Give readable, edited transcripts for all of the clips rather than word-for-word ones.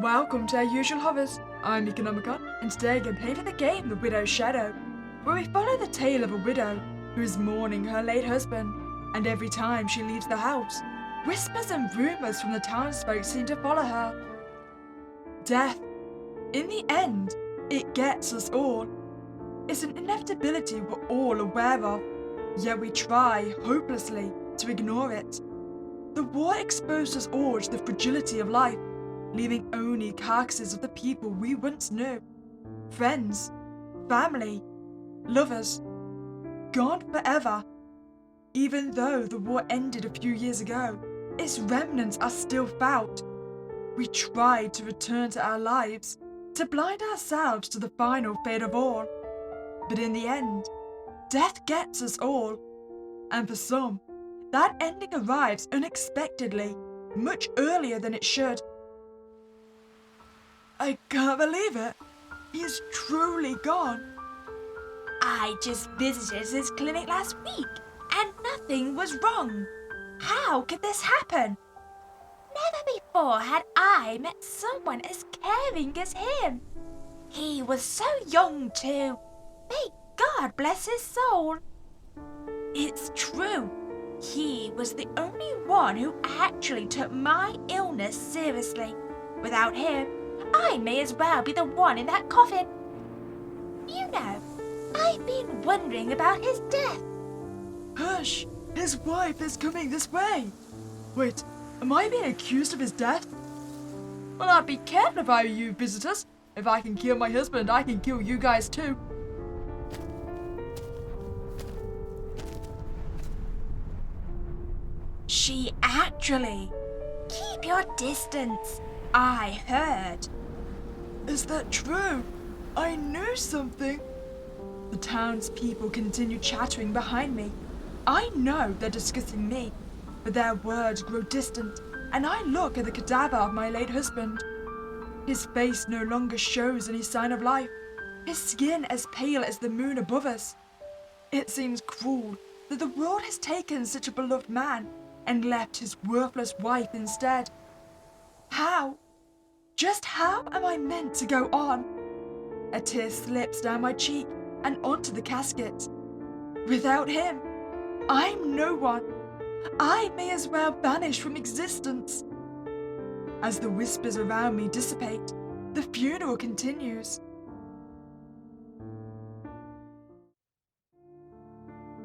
Welcome to our usual hovers. I'm Meeka Nomicon, and today I'm playing for the game The Widow's Shadow, where we follow the tale of a widow who is mourning her late husband, and every time she leaves the house, whispers and rumours from the townsfolk seem to follow her. Death. In the end, it gets us all. It's an inevitability we're all aware of, yet we try, hopelessly, to ignore it. The war exposed us all to the fragility of life, leaving only carcasses of the people we once knew. Friends, family, lovers, gone forever. Even though the war ended a few years ago, its remnants are still felt. We tried to return to our lives, to blind ourselves to the final fate of all. But in the end, death gets us all. And for some, that ending arrives unexpectedly, much earlier than it should. I can't believe it. He's truly gone. I just visited his clinic last week and nothing was wrong. How could this happen? Never before had I met someone as caring as him. He was so young too. May God bless his soul. It's true. He was the only one who actually took my illness seriously. Without him, I may as well be the one in that coffin. You know, I've been wondering about his death. Hush! His wife is coming this way! Wait, am I being accused of his death? Well, I'd be careful if I were you visitors. If I can kill my husband, I can kill you guys too. She actually. Keep your distance. I heard. Is that true? I knew something. The townspeople continue chattering behind me. I know they're discussing me, but their words grow distant, and I look at the cadaver of my late husband. His face no longer shows any sign of life, his skin as pale as the moon above us. It seems cruel that the world has taken such a beloved man and left his worthless wife instead. How? Just how am I meant to go on? A tear slips down my cheek and onto the casket. Without him, I'm no one. I may as well vanish from existence. As the whispers around me dissipate, the funeral continues.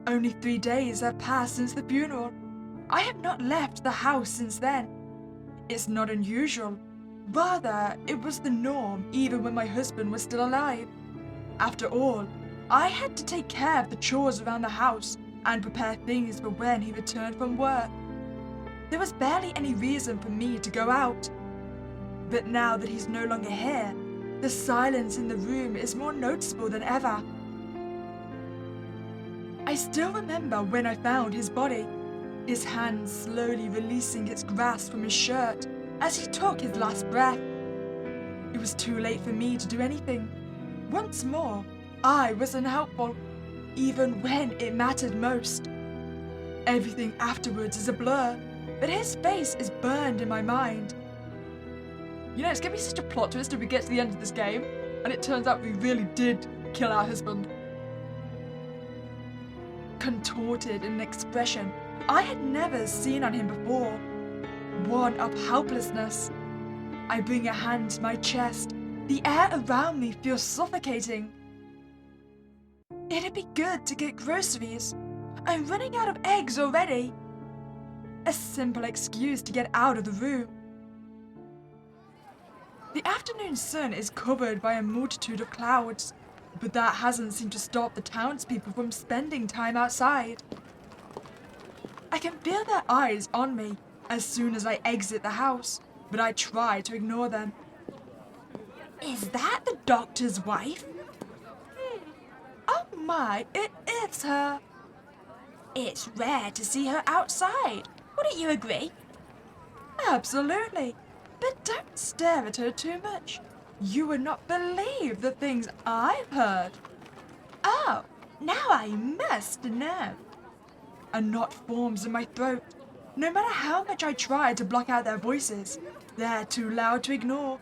Only 3 days have passed since the funeral. I have not left the house since then. It's not unusual. Rather, it was the norm even when my husband was still alive. After all, I had to take care of the chores around the house and prepare things for when he returned from work. There was barely any reason for me to go out. But now that he's no longer here, the silence in the room is more noticeable than ever. I still remember when I found his body, his hand slowly releasing its grasp from his shirt as he took his last breath. It was too late for me to do anything. Once more, I was unhelpful, even when it mattered most. Everything afterwards is a blur, but his face is burned in my mind. You know, it's going to be such a plot twist if we get to the end of this game, and it turns out we really did kill our husband. Contorted in an expression I had never seen on him before, one of helplessness. I bring a hand to my chest. The air around me feels suffocating. It'd be good to get groceries. I'm running out of eggs already. A simple excuse to get out of the room. The afternoon sun is covered by a multitude of clouds, but that hasn't seemed to stop the townspeople from spending time outside. I can feel their eyes on me as soon as I exit the house, but I try to ignore them. Is that the doctor's wife? Oh my, it is her. It's rare to see her outside. Wouldn't you agree? Absolutely, but don't stare at her too much. You would not believe the things I've heard. Oh, now I must know. A knot forms in my throat. No matter how much I try to block out their voices, they're too loud to ignore.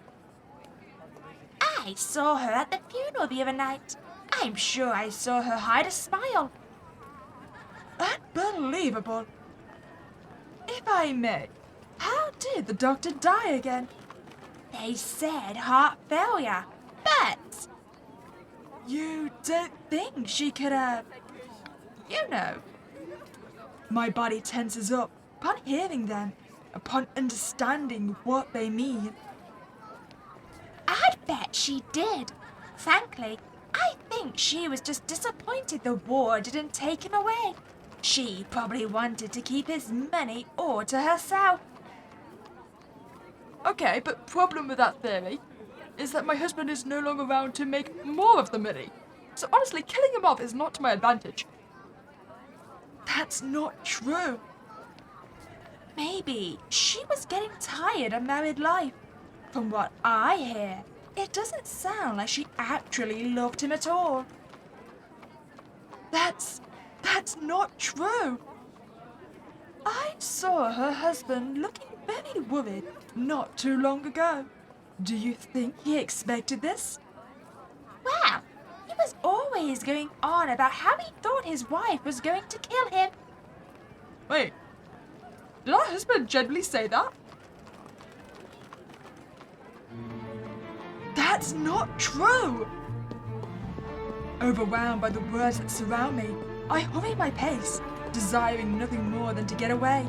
I saw her at the funeral the other night. I'm sure I saw her hide a smile. Unbelievable. If I may, how did the doctor die again? They said heart failure, but You don't think she could have... You know. My body tenses up upon hearing them, upon understanding what they mean. I'd bet she did. Frankly, I think she was just disappointed the war didn't take him away. She probably wanted to keep his money all to herself. Okay, but problem with that theory is that my husband is no longer around to make more of the money. So honestly, killing him off is not to my advantage. That's not true. Maybe she was getting tired of married life. From what I hear, it doesn't sound like she actually loved him at all. That's not true. I saw her husband looking very worried not too long ago. Do you think he expected this? Well, he was always going on about how he thought his wife was going to kill him. Wait, did our husband generally say that? That's not true! Overwhelmed by the words that surround me, I hurry my pace, desiring nothing more than to get away.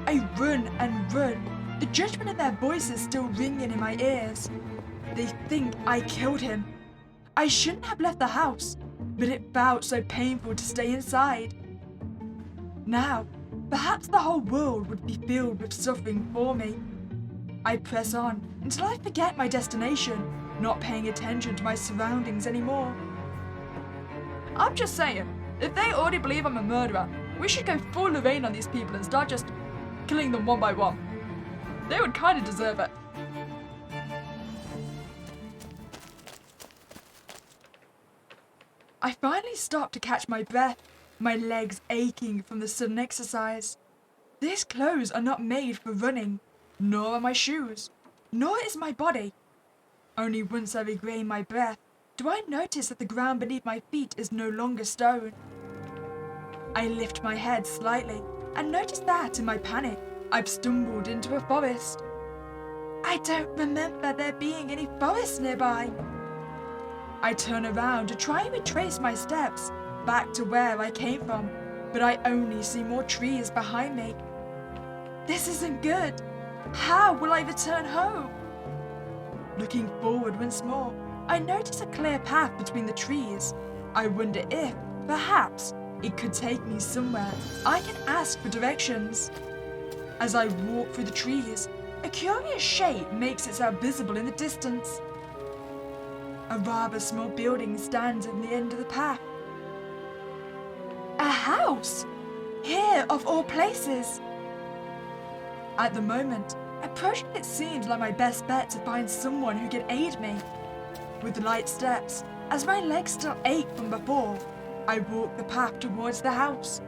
I run and run, the judgment of their voices still ringing in my ears. They think I killed him. I shouldn't have left the house, but it felt so painful to stay inside. Now, perhaps the whole world would be filled with suffering for me. I press on until I forget my destination, not paying attention to my surroundings anymore. I'm just saying, if they already believe I'm a murderer, we should go full Lorraine on these people and start just killing them one by one. They would kind of deserve it. I finally stopped to catch my breath, my legs aching from the sudden exercise. These clothes are not made for running, nor are my shoes, nor is my body. Only once I regain my breath do I notice that the ground beneath my feet is no longer stone. I lift my head slightly and notice that, in my panic, I've stumbled into a forest. I don't remember there being any forest nearby. I turn around to try and retrace my steps back to where I came from, but I only see more trees behind me. This isn't good. How will I return home? Looking forward once more, I notice a clear path between the trees. I wonder if, perhaps, it could take me somewhere I can ask for directions. As I walk through the trees, a curious shape makes itself visible in the distance. A rather small building stands at the end of the path. A house! Here, of all places! At the moment, approaching it seems like my best bet to find someone who can aid me. With light steps, as my legs still ache from before, I walk the path towards the house.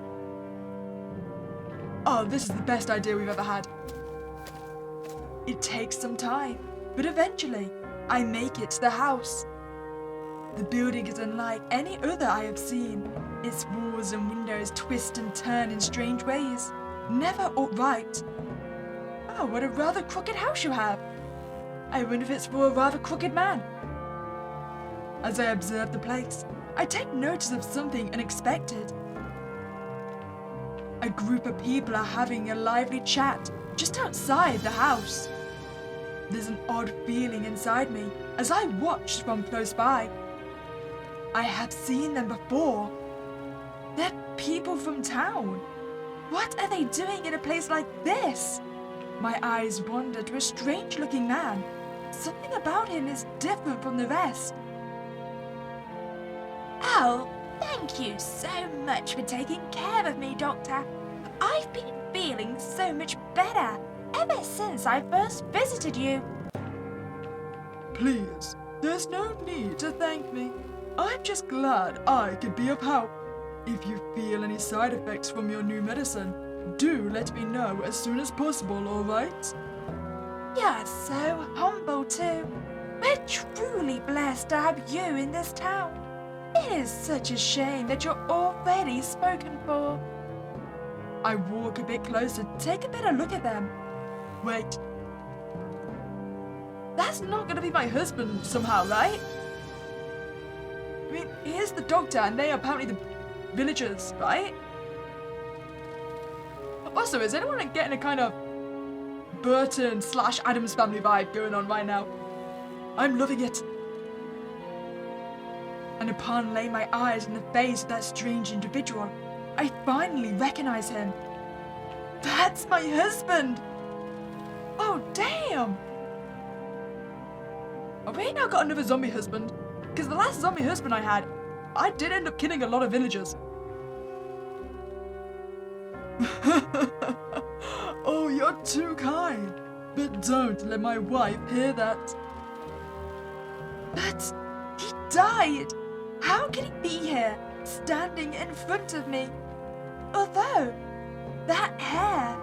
Oh, this is the best idea we've ever had. It takes some time, but eventually, I make it to the house. The building is unlike any other I have seen. Its walls and windows twist and turn in strange ways, never upright. Oh, what a rather crooked house you have. I wonder if it's for a rather crooked man. As I observe the place, I take notice of something unexpected. A group of people are having a lively chat just outside the house. There's an odd feeling inside me as I watch from close by. I have seen them before. They're people from town. What are they doing in a place like this? My eyes wander to a strange-looking man. Something about him is different from the rest. Oh, thank you so much for taking care of me, Doctor. I've been feeling so much better ever since I first visited you. Please, there's no need to thank me. I'm just glad I could be of help. If you feel any side effects from your new medicine, do let me know as soon as possible, alright? You're so humble too. We're blessed to have you in this town. It is such a shame that you're already spoken for. I walk a bit closer, take a better look at them. Wait. That's not gonna be my husband somehow, right? I mean, he is the doctor and they are apparently the villagers, right? Also, is anyone getting a kind of Burton / Addams Family vibe going on right now? I'm loving it. And upon laying my eyes on the face of that strange individual, I finally recognize him. That's my husband! Oh, damn! Have we now got another zombie husband? Because the last zombie husband I had, I did end up killing a lot of villagers. Oh, you're too kind. But don't let my wife hear that. But he died. How can he be here, standing in front of me? Although, that hair,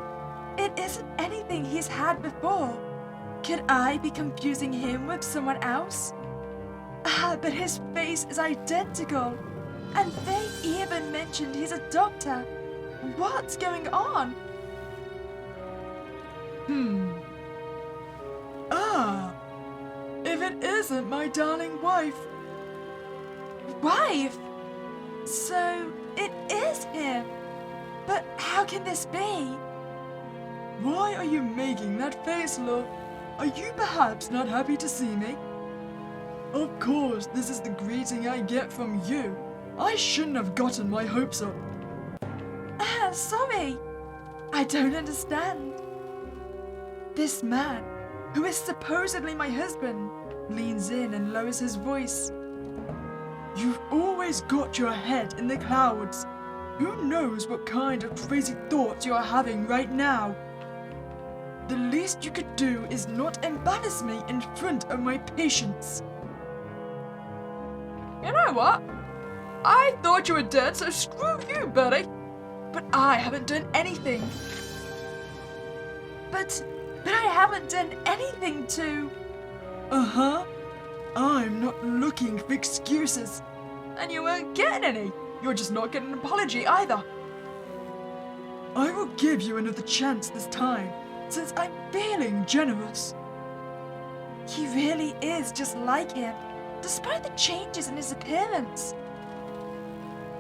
it isn't anything he's had before. Could I be confusing him with someone else? Ah, but his face is identical. And they even mentioned he's a doctor. What's going on? Ah, if it isn't my darling wife. Wife? So, it is him. But how can this be? Why are you making that face, love? Are you perhaps not happy to see me? Of course, this is the greeting I get from you. I shouldn't have gotten my hopes up. Sorry. I don't understand. This man, who is supposedly my husband, leans in and lowers his voice. You've always got your head in the clouds. Who knows what kind of crazy thoughts you are having right now? The least you could do is not embarrass me in front of my patients. You know what? I thought you were dead, so screw you, buddy. But I haven't done anything. But I haven't done anything to... Uh-huh. I'm not looking for excuses. And you weren't getting any. You're just not getting an apology either. I will give you another chance this time, since I'm feeling generous. He really is just like him, despite the changes in his appearance.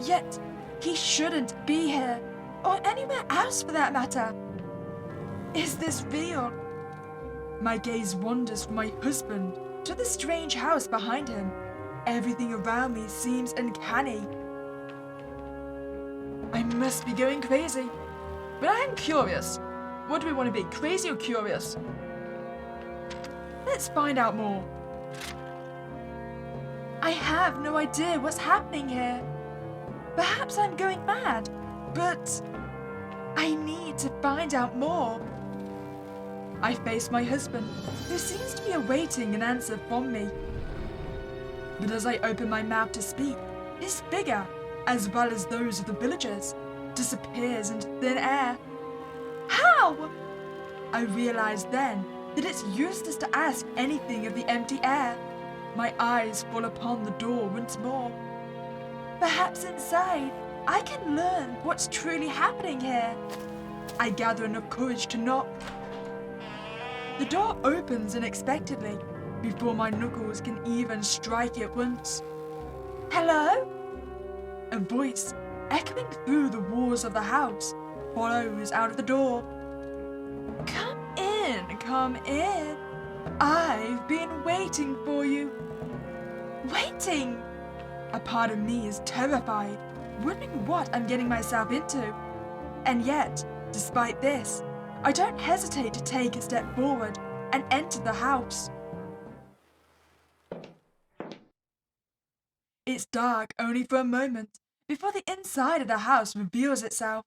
Yet, he shouldn't be here, or anywhere else for that matter. Is this real? My gaze wanders from my husband to the strange house behind him. Everything around me seems uncanny. I must be going crazy. But I am curious. What do we want to be, crazy or curious? Let's find out more. I have no idea what's happening here. Perhaps I'm going mad, but I need to find out more. I face my husband, who seems to be awaiting an answer from me. But as I open my mouth to speak, his figure, as well as those of the villagers, disappears into thin air. How? I realize then that it's useless to ask anything of the empty air. My eyes fall upon the door once more. Perhaps inside, I can learn what's truly happening here. I gather enough courage to knock. The door opens unexpectedly, before my knuckles can even strike it once. Hello? A voice, echoing through the walls of the house, follows out of the door. Come in, come in. I've been waiting for you. Waiting? A part of me is terrified, wondering what I'm getting myself into. And yet, despite this, I don't hesitate to take a step forward and enter the house. It's dark only for a moment before the inside of the house reveals itself.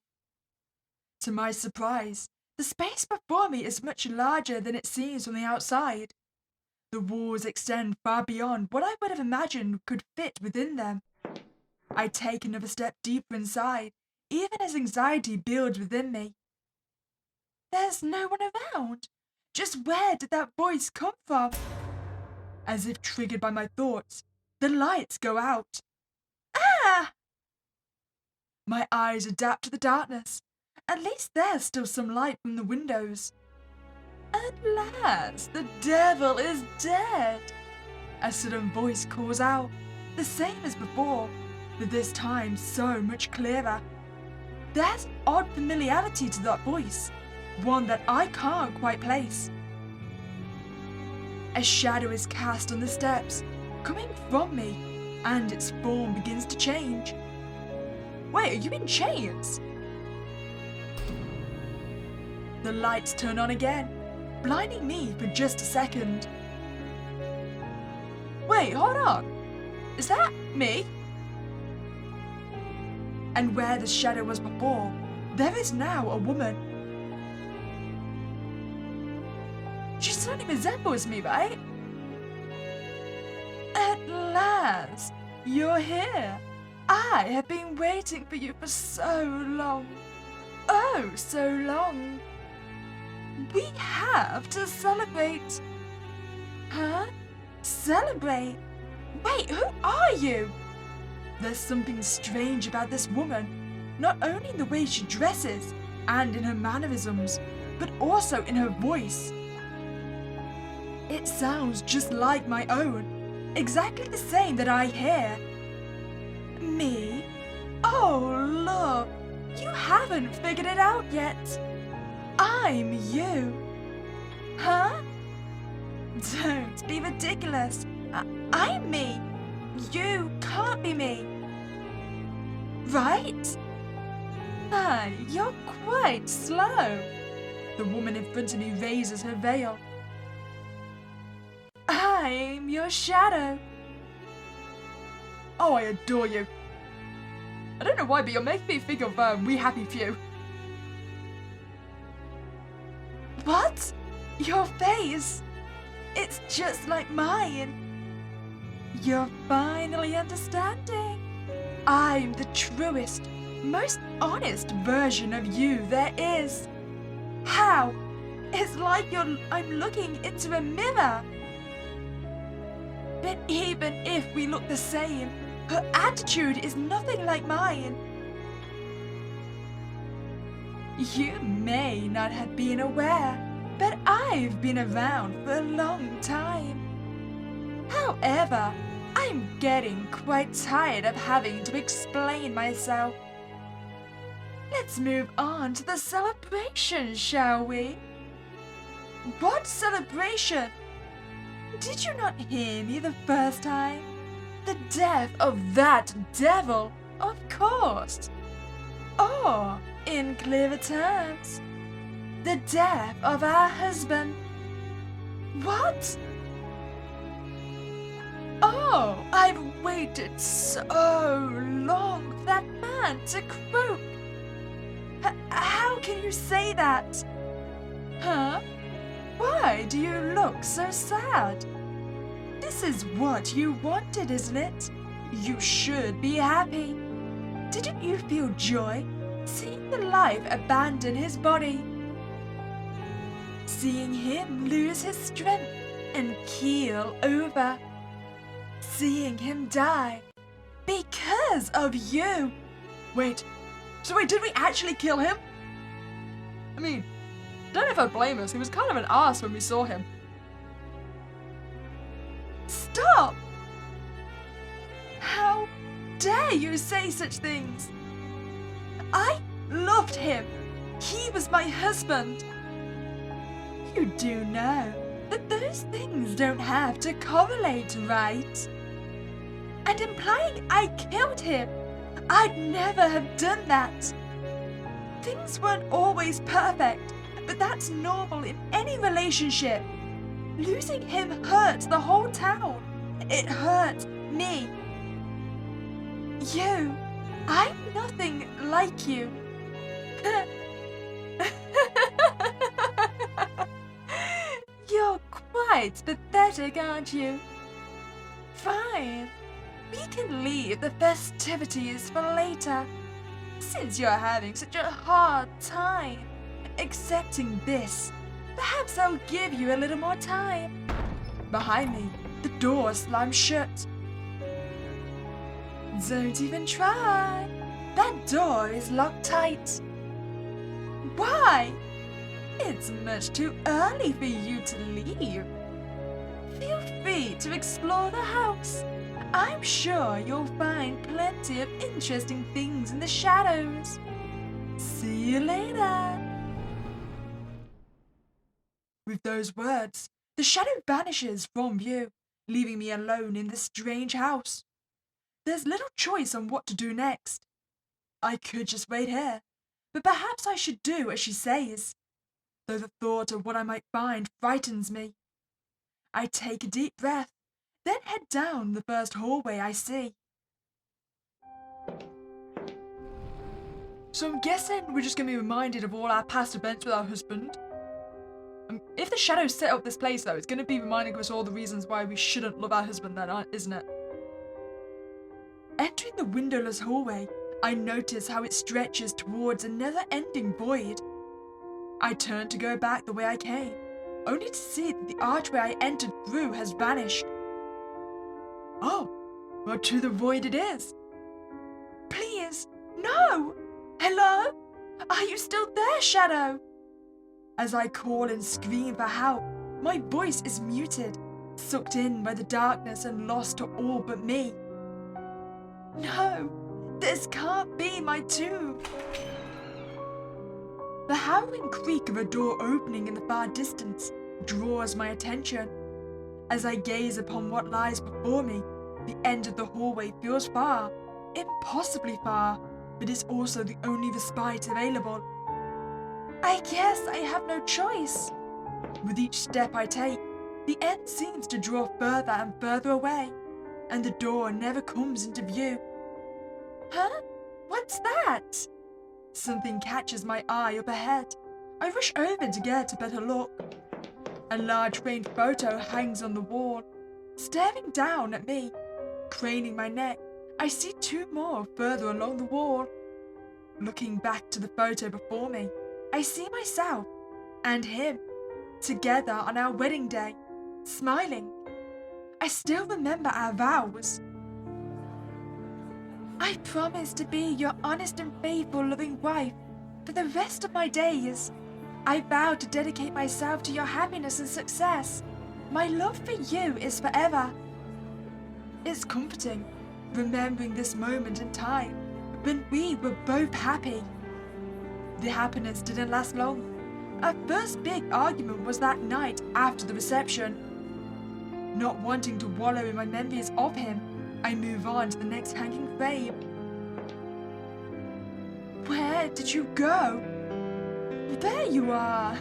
To my surprise, the space before me is much larger than it seems from the outside. The walls extend far beyond what I would have imagined could fit within them. I take another step deeper inside, even as anxiety builds within me. There's no one around. Just where did that voice come from? As if triggered by my thoughts, the lights go out. Ah! My eyes adapt to the darkness. At least there's still some light from the windows. At last, the devil is dead. A sudden voice calls out, the same as before, but this time so much clearer. There's an odd familiarity to that voice, one that I can't quite place. A shadow is cast on the steps, coming from me, and its form begins to change. Wait, are you in chains? The lights turn on again, blinding me for just a second. Wait, hold on. Is that me? And where the shadow was before, there is now a woman. She certainly resembles me, right? At last, you're here. I have been waiting for you for so long. Oh, so long. We have to celebrate. Huh? Celebrate? Wait, who are you? There's something strange about this woman, not only in the way she dresses and in her mannerisms, but also in her voice. It sounds just like my own, exactly the same that I hear. Me? Oh, look, you haven't figured it out yet. I'm you. Huh? Don't be ridiculous. I'm me. You can't be me. Right? Ah, you're quite slow. The woman in front of me raises her veil. I'm your shadow. Oh, I adore you. I don't know why, but you're making me think of We Happy Few. What? Your face? It's just like mine. You're finally understanding. I'm the truest, most honest version of you there is. How? It's like I'm looking into a mirror. But even if we look the same, her attitude is nothing like mine. You may not have been aware, but I've been around for a long time. However, I'm getting quite tired of having to explain myself. Let's move on to the celebration, shall we? What celebration? Did you not hear me the first time? The death of that devil, of course. Or, in clearer terms, the death of our husband. What? Oh, I've waited so long for that man to croak. How can you say that? Huh? Why do you look so sad? This is what you wanted, isn't it? You should be happy. Didn't you feel joy, seeing the life abandon his body? Seeing him lose his strength and keel over? Seeing him die because of you? Wait, did we actually kill him? I mean, don't know if I'd blame us. He was kind of an arse when we saw him. Stop! How dare you say such things? I loved him. He was my husband. You do know that those things don't have to correlate, right? And implying I killed him, I'd never have done that. Things weren't always perfect, but that's normal in any relationship. Losing him hurts the whole town. It hurt me. You, I'm nothing like you. You're quite pathetic, aren't you? Fine. We can leave the festivities for later. Since you're having such a hard time accepting this, perhaps I'll give you a little more time. Behind me, the door slammed shut. Don't even try. That door is locked tight. Why? It's much too early for you to leave. Feel free to explore the house. I'm sure you'll find plenty of interesting things in the shadows. See you later. With those words, the shadow vanishes from view, leaving me alone in this strange house. There's little choice on what to do next. I could just wait here, but perhaps I should do as she says, though the thought of what I might find frightens me. I take a deep breath, then head down the first hallway I see. So I'm guessing we're just going to be reminded of all our past events with our husband. If the shadow set up this place though, it's going to be reminding us all the reasons why we shouldn't love our husband then, isn't it? Entering the windowless hallway, I notice how it stretches towards a never-ending void. I turn to go back the way I came, only to see that the archway I entered through has vanished. Oh, well, to the void it is. Please, no! Hello? Are you still there, Shadow? As I call and scream for help, my voice is muted, sucked in by the darkness and lost to all but me. No, this can't be my tomb. The howling creak of a door opening in the far distance draws my attention. As I gaze upon what lies before me, the end of the hallway feels far, impossibly far, but is also the only respite available. I guess I have no choice. With each step I take, the end seems to draw further and further away, and the door never comes into view. Huh? What's that? Something catches my eye up ahead. I rush over to get a better look. A large framed photo hangs on the wall, staring down at me. Craning my neck, I see two more further along the wall. Looking back to the photo before me, I see myself and him together on our wedding day, smiling. I still remember our vows. I promise to be your honest and faithful loving wife for the rest of my days. I vow to dedicate myself to your happiness and success. My love for you is forever. It's comforting, remembering this moment in time when we were both happy. The happiness didn't last long. Our first big argument was that night after the reception. Not wanting to wallow in my memories of him, I move on to the next hanging frame. Where did you go? There you are!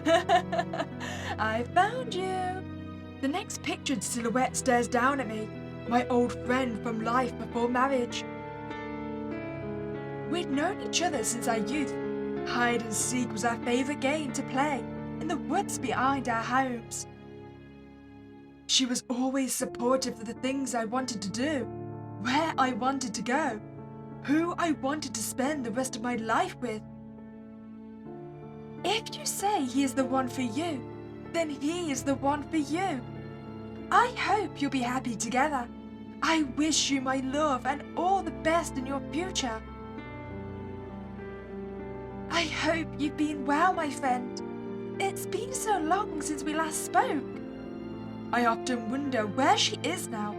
I found you! The next pictured silhouette stares down at me, my old friend from life before marriage. We'd known each other since our youth. Hide and seek was our favourite game to play in the woods behind our homes. She was always supportive of the things I wanted to do, where I wanted to go, who I wanted to spend the rest of my life with. If you say he is the one for you, then he is the one for you. I hope you'll be happy together. I wish you my love and all the best in your future. I hope you've been well, my friend. It's been so long since we last spoke. I often wonder where she is now.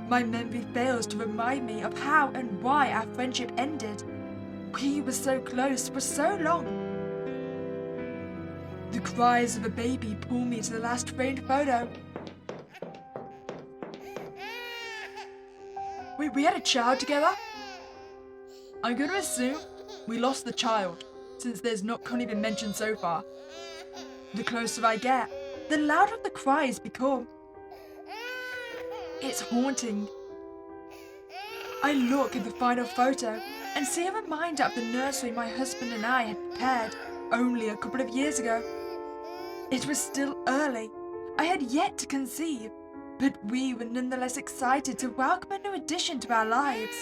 My memory fails to remind me of how and why our friendship ended. We were so close for so long. The cries of a baby pull me to the last framed photo. We had a child together? I'm going to assume we lost the child, since there's not currently been mentioned so far. The closer I get, the louder the cries become. It's haunting. I look at the final photo and see a reminder of the nursery my husband and I had prepared only a couple of years ago. It was still early. I had yet to conceive, but we were nonetheless excited to welcome a new addition to our lives.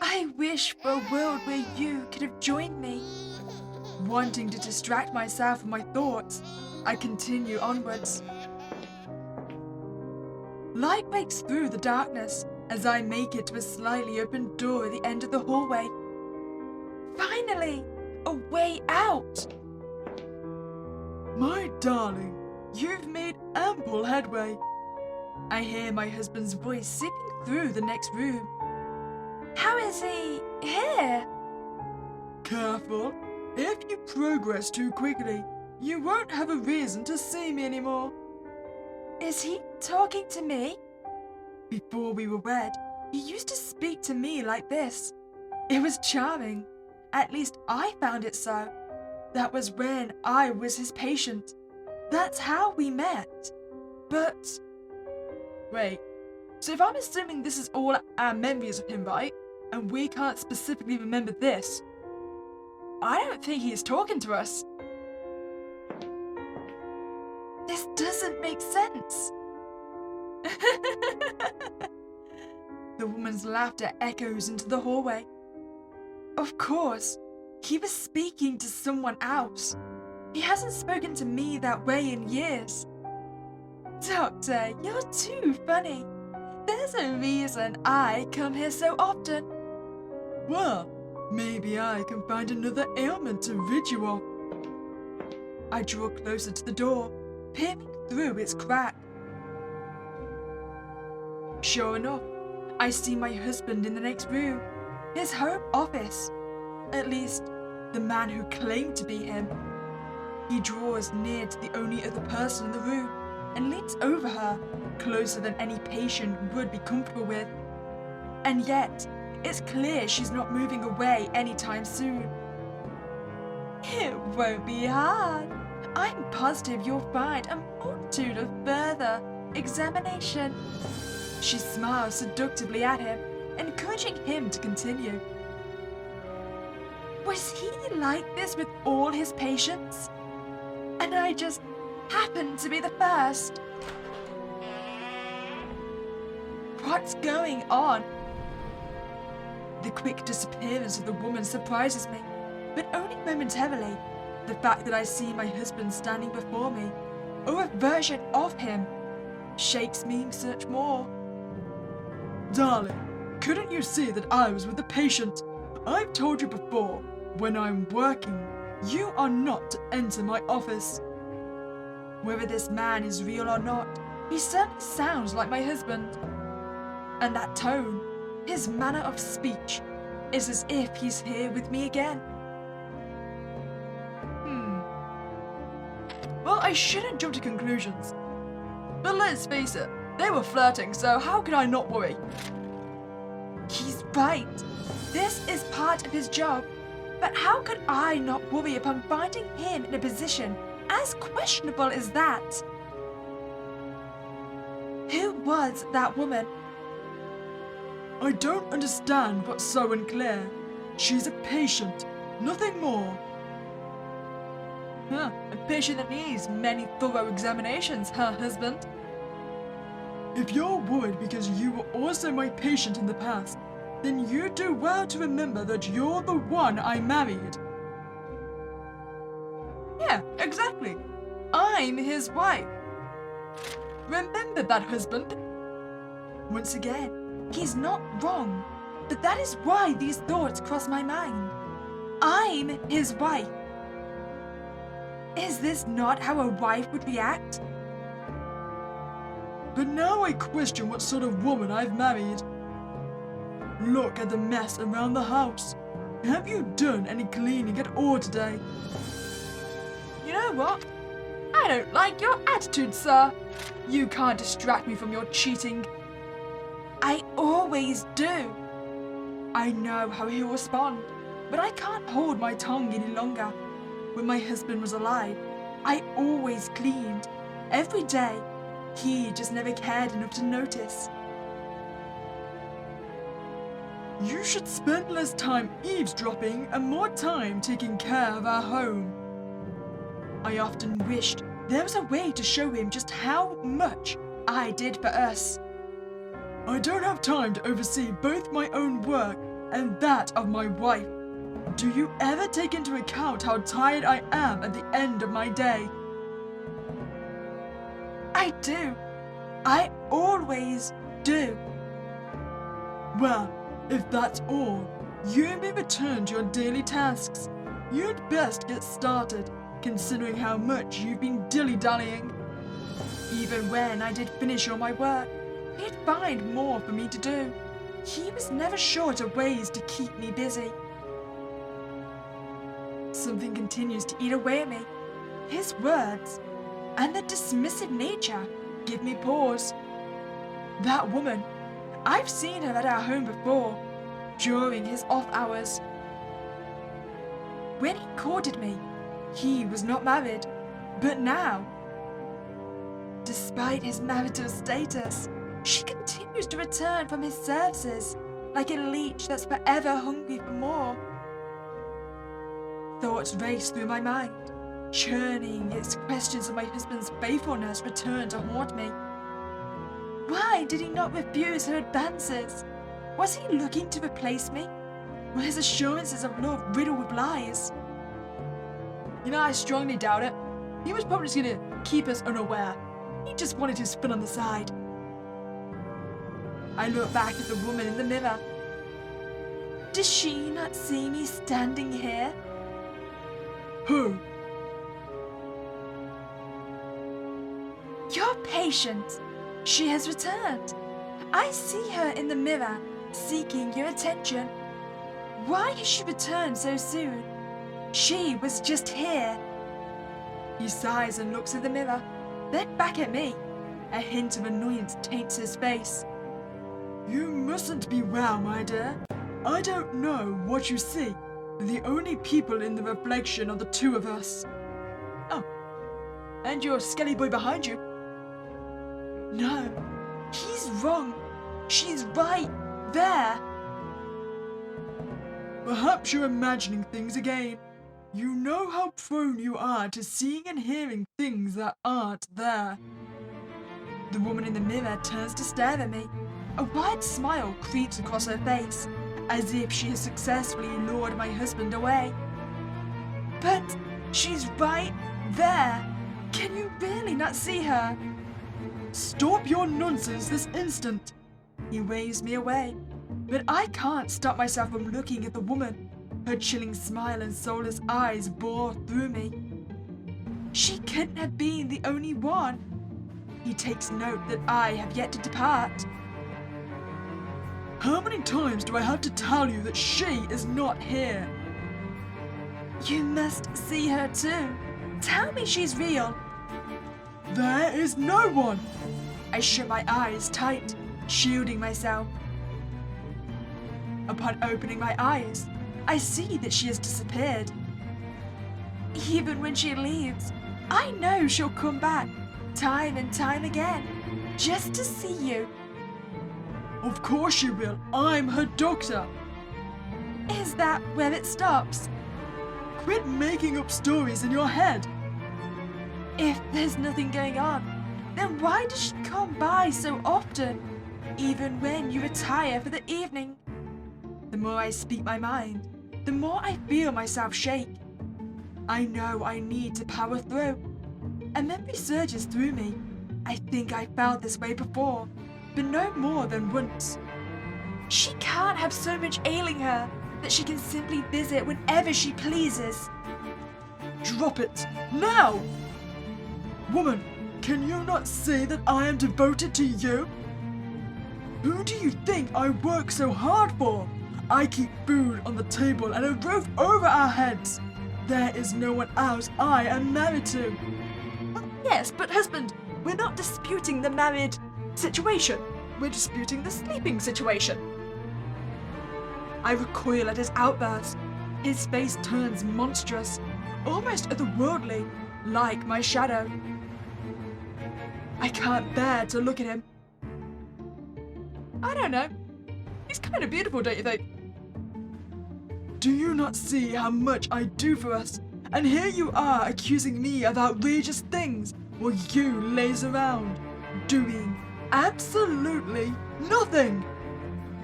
I wish for a world where you could have joined me. Wanting to distract myself from my thoughts, I continue onwards. Light breaks through the darkness as I make it to a slightly open door at the end of the hallway. Finally, a way out! My darling, you've made ample headway. I hear my husband's voice seeping through the next room. How is he here? Careful. If you progress too quickly, you won't have a reason to see me anymore. Is he talking to me? Before we were wed, he used to speak to me like this. It was charming. At least I found it so. That was when I was his patient. That's how we met. But... Wait, so if I'm assuming this is all our memories of him, right? And we can't specifically remember this, I don't think he's talking to us. This doesn't make sense. The woman's laughter echoes into the hallway. Of course, he was speaking to someone else. He hasn't spoken to me that way in years. Doctor, you're too funny. There's a reason I come here so often. Well, maybe I can find another ailment to rid you of. I draw closer to the door, peering through its crack. Sure enough, I see my husband in the next room, his home office. At least, the man who claimed to be him. He draws near to the only other person in the room and leans over her, closer than any patient would be comfortable with. And yet, it's clear she's not moving away anytime soon. It won't be hard. I'm positive you'll find a multitude of further examination. She smiles seductively at him, encouraging him to continue. Was he like this with all his patients? And I just happened to be the first. What's going on? The quick disappearance of the woman surprises me, but only momentarily. The fact that I see my husband standing before me, or a version of him, shakes me much more. Darling, couldn't you see that I was with the patient? I've told you before, when I'm working, you are not to enter my office. Whether this man is real or not, he certainly sounds like my husband. And that tone, his manner of speech, is as if he's here with me again. Well, I shouldn't jump to conclusions. But let's face it, they were flirting, so how could I not worry? He's right. This is part of his job. But how could I not worry upon finding him in a position as questionable as that? Who was that woman? I don't understand what's so unclear. She's a patient, nothing more. A patient that needs many thorough examinations, husband? If you're worried because you were also my patient in the past, then you do well to remember that you're the one I married. Yeah, exactly. I'm his wife. Remember that, husband. Once again, he's not wrong, but that is why these thoughts cross my mind. I'm his wife. Is this not how a wife would react? But now I question what sort of woman I've married. Look at the mess around the house. Have you done any cleaning at all today? You know what? I don't like your attitude, sir. You can't distract me from your cheating. I always do. I know how he'll respond, but I can't hold my tongue any longer. When my husband was alive, I always cleaned. Every day. He just never cared enough to notice. You should spend less time eavesdropping and more time taking care of our home. I often wished there was a way to show him just how much I did for us. I don't have time to oversee both my own work and that of my wife. Do you ever take into account how tired I am at the end of my day? I do. I always do. Well, if that's all, you may return to your daily tasks. You'd best get started, considering how much you've been dilly-dallying. Even when I did finish all my work, he'd find more for me to do. He was never short of ways to keep me busy. Something continues to eat away at me. His words and their dismissive nature give me pause. That woman, I've seen her at our home before, during his off hours. When he courted me, he was not married, but now, despite his marital status, she continues to return from his services like a leech that's forever hungry for more. Thoughts race through my mind, churning as questions of my husband's faithfulness return to haunt me. Why did he not refuse her advances? Was he looking to replace me? Were his assurances of love riddled with lies? I strongly doubt it. He was probably just going to keep us unaware. He just wanted his fun on the side. I look back at the woman in the mirror. Does she not see me standing here? Who? Your patient. She has returned. I see her in the mirror, seeking your attention. Why has she returned so soon? She was just here. He sighs and looks in the mirror, then back at me. A hint of annoyance taints his face. You mustn't be well, my dear. I don't know what you see. The only people in the reflection are the two of us. Oh, and your skelly boy behind you. No, he's wrong. She's right there. Perhaps you're imagining things again. You know how prone you are to seeing and hearing things that aren't there. The woman in the mirror turns to stare at me. A wide smile creeps across her face, as if she has successfully lured my husband away. But she's right there. Can you really not see her? Stop your nonsense this instant. He waves me away, but I can't stop myself from looking at the woman. Her chilling smile and soulless eyes bore through me. She couldn't have been the only one. He takes note that I have yet to depart. How many times do I have to tell you that she is not here? You must see her too. Tell me she's real. There is no one. I shut my eyes tight, shielding myself. Upon opening my eyes, I see that she has disappeared. Even when she leaves, I know she'll come back, time and time again, just to see you. Of course she will. I'm her doctor. Is that where it stops? Quit making up stories in your head. If there's nothing going on, then why does she come by so often, even when you retire for the evening? The more I speak my mind, the more I feel myself shake. I know I need to power through. A memory surges through me. I think I felt this way before, but no more than once. She can't have so much ailing her that she can simply visit whenever she pleases. Drop it, now! Woman, can you not see that I am devoted to you? Who do you think I work so hard for? I keep food on the table and a roof over our heads. There is no one else I am married to. Yes, but husband, we're not disputing the married situation. We're disputing the sleeping situation. I recoil at his outburst. His face turns monstrous, almost otherworldly, like my shadow. I can't bear to look at him. I don't know. He's kind of beautiful, don't you think? Do you not see how much I do for us? And here you are accusing me of outrageous things, while you laze around, doing absolutely nothing.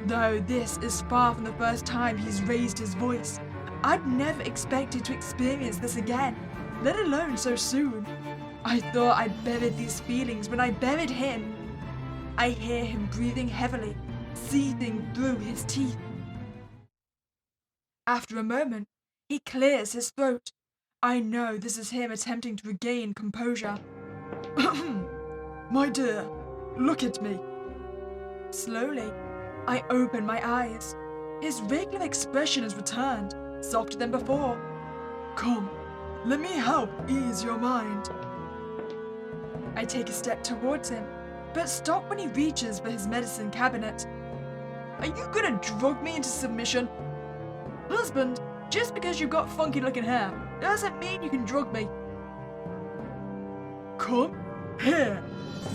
Though this is far from the first time he's raised his voice, I'd never expected to experience this again, let alone so soon. I thought I'd buried these feelings when I buried him, I hear him breathing heavily, seething through his teeth. After a moment, he clears his throat. I know this is him attempting to regain composure. My dear, look at me. Slowly, I open my eyes. His regular expression has returned, softer than before. Come, let me help ease your mind. I take a step towards him, but stop when he reaches for his medicine cabinet. Are you gonna drug me into submission? Husband, just because you've got funky looking hair doesn't mean you can drug me. Come here.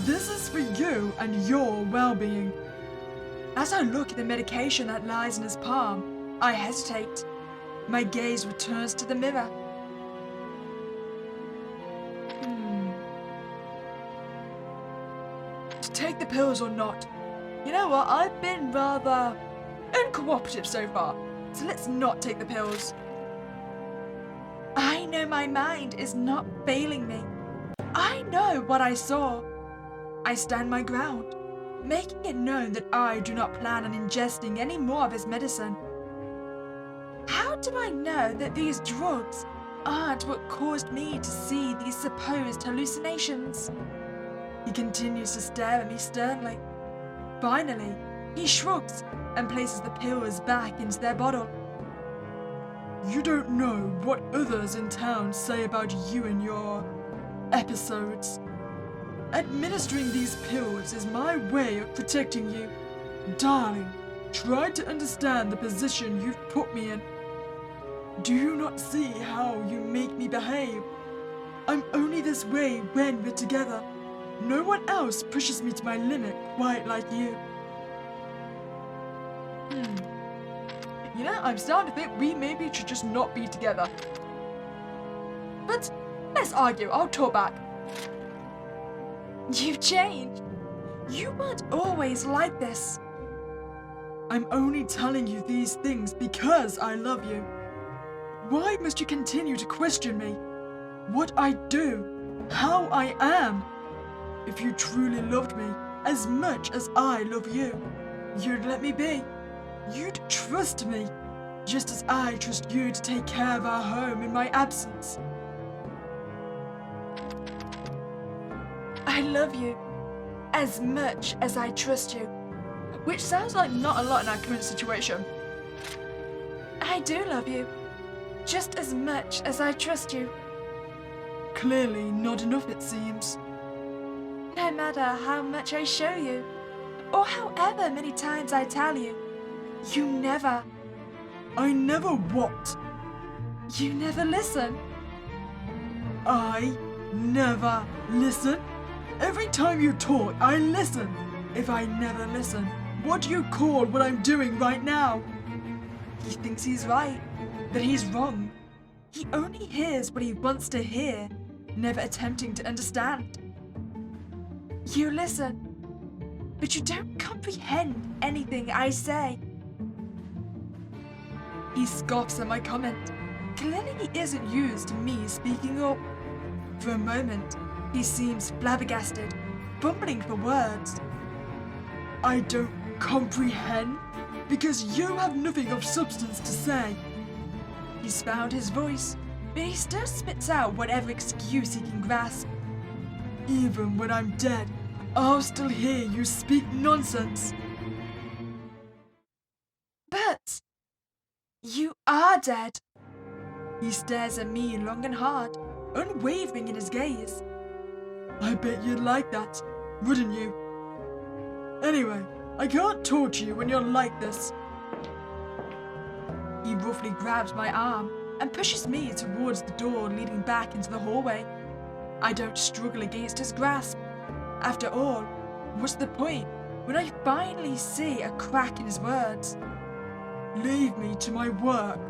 This is for you and your well-being. As I look at the medication that lies in his palm, I hesitate. My gaze returns to the mirror. To take the pills or not? You know what, I've been rather uncooperative so far, so let's not take the pills. I know my mind is not failing me. I know what I saw. I stand my ground, making it known that I do not plan on ingesting any more of his medicine. How do I know that these drugs aren't what caused me to see these supposed hallucinations? He continues to stare at me sternly. Finally, he shrugs and places the pills back into their bottle. You don't know what others in town say about you and your episodes. Administering these pills is my way of protecting you. Darling, try to understand the position you've put me in. Do you not see how you make me behave? I'm only this way when we're together. No one else pushes me to my limit quite like you. You know, I'm starting to think we maybe should just not be together. But let's argue, I'll talk back. You've changed. You weren't always like this. I'm only telling you these things because I love you. Why must you continue to question me? What I do? How I am? If you truly loved me as much as I love you, you'd let me be. You'd trust me, just as I trust you to take care of our home in my absence. I love you as much as I trust you, which sounds like not a lot in our current situation. I do love you, just as much as I trust you. Clearly not enough, it seems. No matter how much I show you, or however many times I tell you, you never. I never what? You never listen. I never listen? Every time you talk, I listen. If I never listen, what do you call what I'm doing right now? He thinks he's right, but he's wrong. He only hears what he wants to hear, never attempting to understand. You listen, but you don't comprehend anything I say. He scoffs at my comment. Clearly he isn't used to me speaking up. For a moment, he seems flabbergasted, fumbling for words. I don't comprehend because you have nothing of substance to say. He's found his voice, but he still spits out whatever excuse he can grasp. Even when I'm dead, I'll still hear you speak nonsense. But you are dead. He stares at me long and hard, unwavering in his gaze. I bet you'd like that, wouldn't you? Anyway, I can't torture you when you're like this. He roughly grabs my arm and pushes me towards the door leading back into the hallway. I don't struggle against his grasp. After all, what's the point when I finally see a crack in his words? Leave me to my work.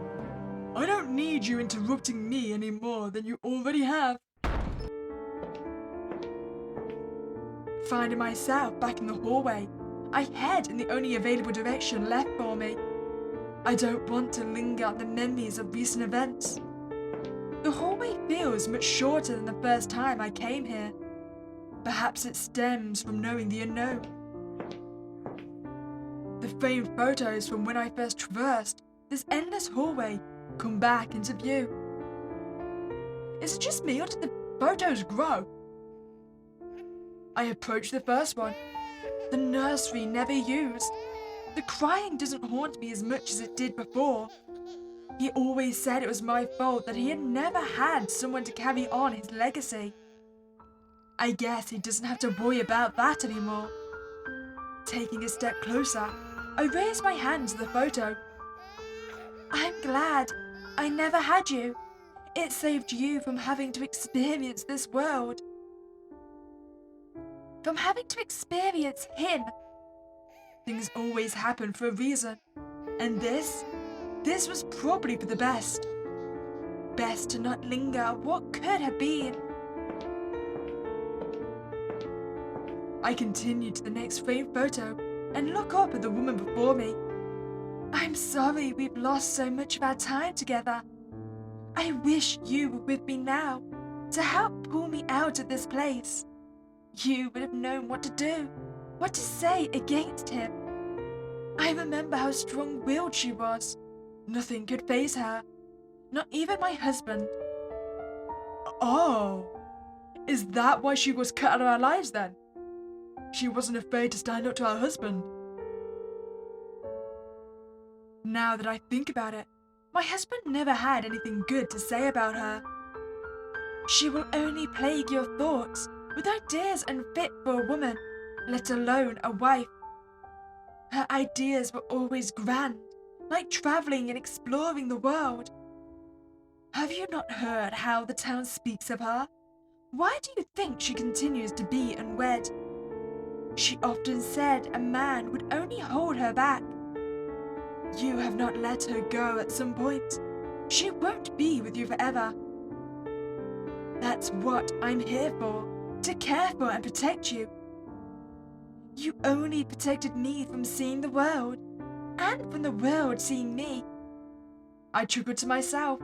I don't need you interrupting me any more than you already have. Finding myself back in the hallway, I head in the only available direction left for me. I don't want to linger on the memories of recent events. The hallway feels much shorter than the first time I came here. Perhaps it stems from knowing the unknown. The framed photos from when I first traversed this endless hallway come back into view. Is it just me or did the photos grow? I approach the first one. The nursery never used. The crying doesn't haunt me as much as it did before. He always said it was my fault that he had never had someone to carry on his legacy. I guess he doesn't have to worry about that anymore. Taking a step closer, I raise my hand to the photo. I'm glad I never had you. It saved you from having to experience this world. From having to experience him. Things always happen for a reason. And this was probably for the best. Best to not linger on what could have been. I continue to the next framed photo and look up at the woman before me. I'm sorry we've lost so much of our time together. I wish you were with me now to help pull me out of this place. You would have known what to do, what to say against him. I remember how strong-willed she was. Nothing could faze her, not even my husband. Oh, is that why she was cut out of our lives then? She wasn't afraid to stand up to her husband. Now that I think about it, my husband never had anything good to say about her. She will only plague your thoughts with ideas unfit for a woman, let alone a wife. Her ideas were always grand, like traveling and exploring the world. Have you not heard how the town speaks of her? Why do you think she continues to be unwed? She often said a man would only hold her back. You have not let her go at some point. She won't be with you forever. That's what I'm here for, to care for and protect you. You only protected me from seeing the world, and from the world seeing me. I chuckled to myself.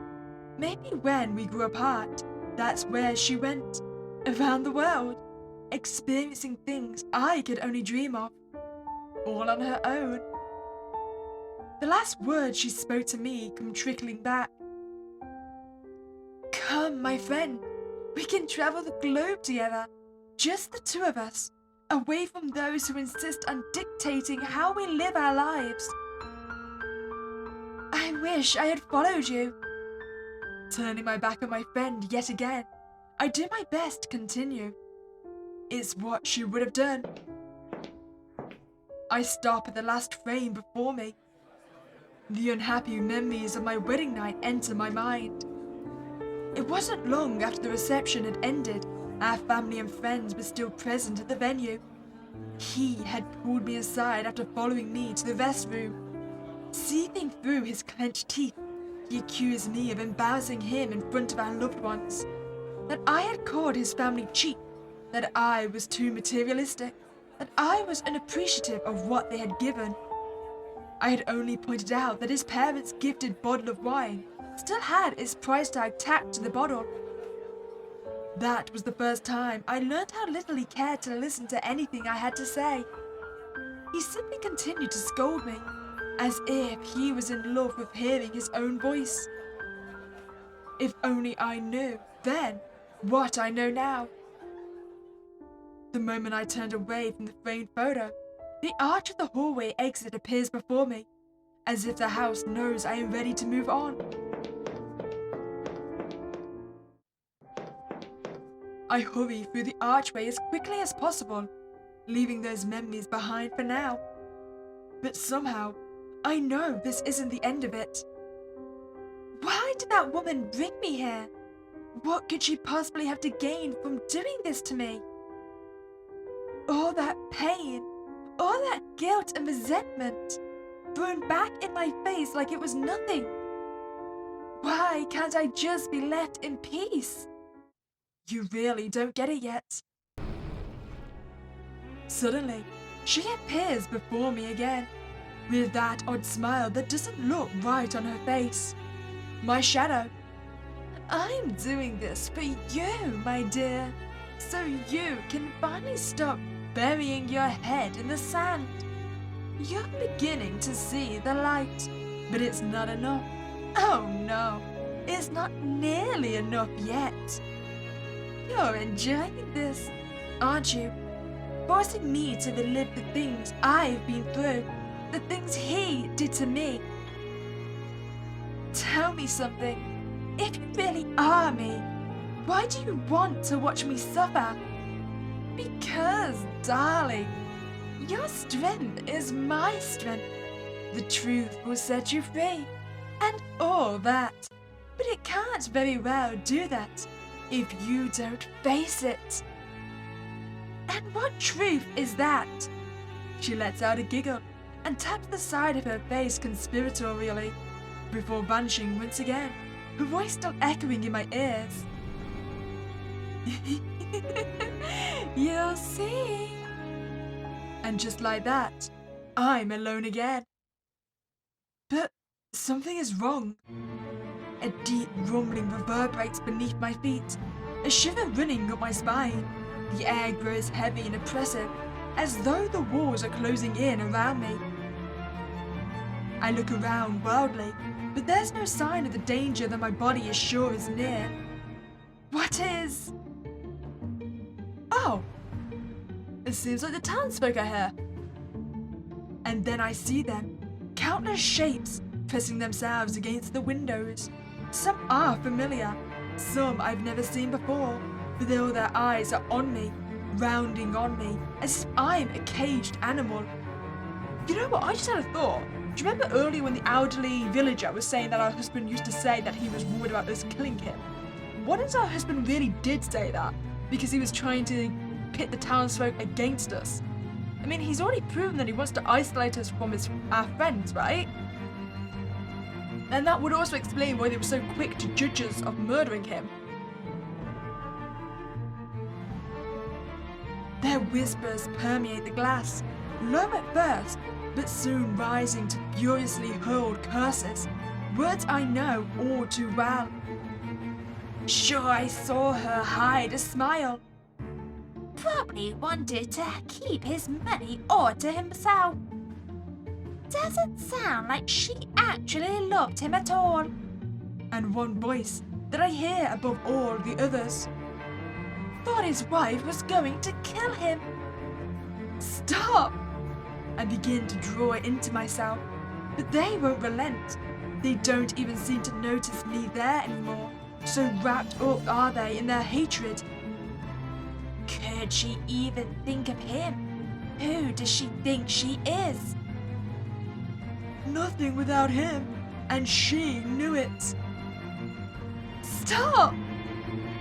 Maybe when we grew apart, that's where she went, around the world, experiencing things I could only dream of, all on her own. The last words she spoke to me come trickling back. Come, my friend, we can travel the globe together, just the two of us, away from those who insist on dictating how we live our lives. I wish I had followed you. Turning my back on my friend yet again, I do my best to continue. It's what she would have done. I stop at the last frame before me. The unhappy memories of my wedding night enter my mind. It wasn't long after the reception had ended, our family and friends were still present at the venue. He had pulled me aside after following me to the restroom. Seething through his clenched teeth, he accused me of embarrassing him in front of our loved ones, that I had called his family cheap, that I was too materialistic, that I was unappreciative of what they had given. I had only pointed out that his parents' gifted bottle of wine still had its price tag tacked to the bottle. That was the first time I learned how little he cared to listen to anything I had to say. He simply continued to scold me, as if he was in love with hearing his own voice. If only I knew then what I know now. The moment I turned away from the framed photo, the arch of the hallway exit appears before me, as if the house knows I am ready to move on. I hurry through the archway as quickly as possible, leaving those memories behind for now. But somehow, I know this isn't the end of it. Why did that woman bring me here? What could she possibly have to gain from doing this to me? All that pain, all that guilt and resentment, thrown back in my face like it was nothing. Why can't I just be left in peace? You really don't get it yet. Suddenly, she appears before me again, with that odd smile that doesn't look right on her face. My shadow. I'm doing this for you, my dear, so you can finally stop burying your head in the sand. You're beginning to see the light, but it's not enough. Oh no, it's not nearly enough yet. You're enjoying this, aren't you? Forcing me to relive the things I've been through, the things he did to me. Tell me something. If you really are me, why do you want to watch me suffer? Because, darling, your strength is my strength. The truth will set you free, and all that. But it can't very well do that if you don't face it. And what truth is that? She lets out a giggle and taps the side of her face conspiratorially, before vanishing once again, her voice still echoing in my ears. You'll see. And just like that, I'm alone again. But something is wrong. A deep rumbling reverberates beneath my feet, a shiver running up my spine. The air grows heavy and oppressive, as though the walls are closing in around me. I look around wildly, but there's no sign of the danger that my body is sure is near. What is... Oh! It seems like the townsfolk are here. And then I see them, countless shapes pressing themselves against the windows. Some are familiar, some I've never seen before, but all their eyes are on me, rounding on me, as if I'm a caged animal. You know what, I just had a thought. Do you remember earlier when the elderly villager was saying that our husband used to say that he was worried about us killing him? What if our husband really did say that? Because he was trying to pit the townsfolk against us? I mean, he's already proven that he wants to isolate us from our friends, right? And that would also explain why they were so quick to judge us of murdering him. Their whispers permeate the glass, low at first, but soon rising to furiously hurled curses, words I know all too well. Sure, I saw her hide a smile. Probably wanted to keep his money all to himself. Doesn't sound like she actually loved him at all. And one voice that I hear above all the others. Thought his wife was going to kill him. Stop! I begin to draw it into myself, but they won't relent. They don't even seem to notice me there anymore, so wrapped up are they in their hatred. Could she even think of him? Who does she think she is? Nothing without him, and she knew it. Stop!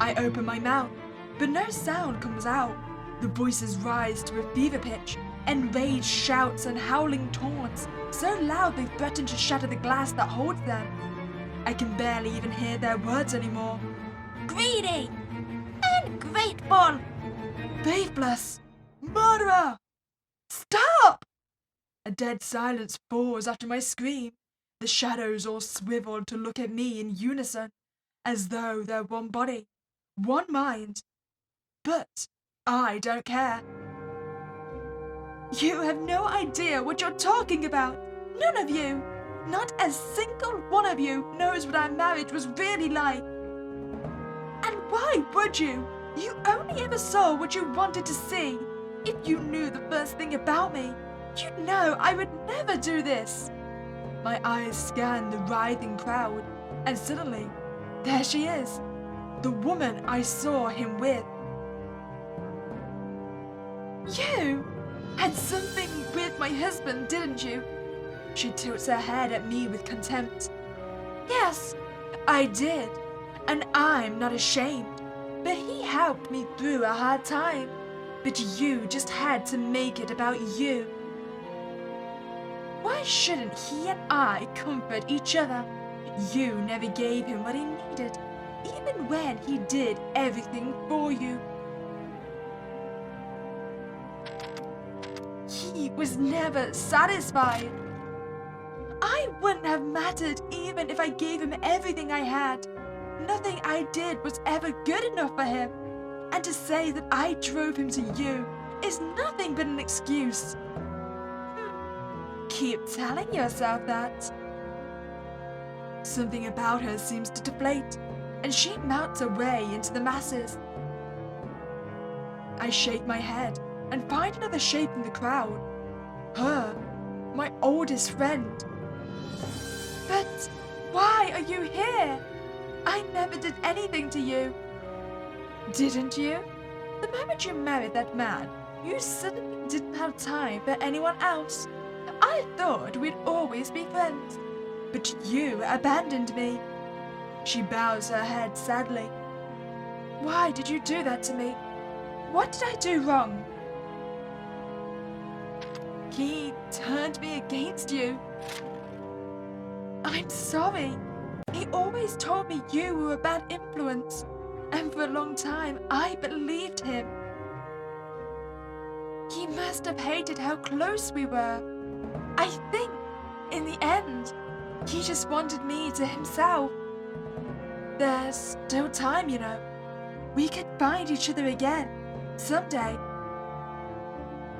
I open my mouth, but no sound comes out. The voices rise to a fever pitch, enraged shouts and howling taunts, so loud they threaten to shatter the glass that holds them. I can barely even hear their words anymore. Greedy! Ungrateful! Faithless! Murderer! Stop! A dead silence falls after my scream. The shadows all swivel to look at me in unison, as though they're one body, one mind. But I don't care. You have no idea what you're talking about. None of you. Not a single one of you knows what our marriage was really like. And why would you? You only ever saw what you wanted to see. If you knew the first thing about me, you'd know I would never do this. My eyes scan the writhing crowd, and suddenly, there she is, the woman I saw him with. You had something with my husband, didn't you? She tilts her head at me with contempt. Yes, I did, and I'm not ashamed. But he helped me through a hard time. But you just had to make it about you. Why shouldn't he and I comfort each other? You never gave him what he needed, even when he did everything for you. He was never satisfied. I wouldn't have mattered even if I gave him everything I had. Nothing I did was ever good enough for him. And to say that I drove him to you is nothing but an excuse. keep telling yourself that. Something about her seems to deflate, and she melts away into the masses. I shake my head and find another shape in the crowd. Her, my oldest friend. But why are you here? I never did anything to you. Didn't you? The moment you married that man, you suddenly didn't have time for anyone else. I thought we'd always be friends, but you abandoned me. She bows her head sadly. Why did you do that to me? What did I do wrong? He turned me against you. I'm sorry. He always told me you were a bad influence, and for a long time I believed him. He must have hated how close we were. I think, in the end, he just wanted me to himself. There's still time, you know. We could find each other again, someday.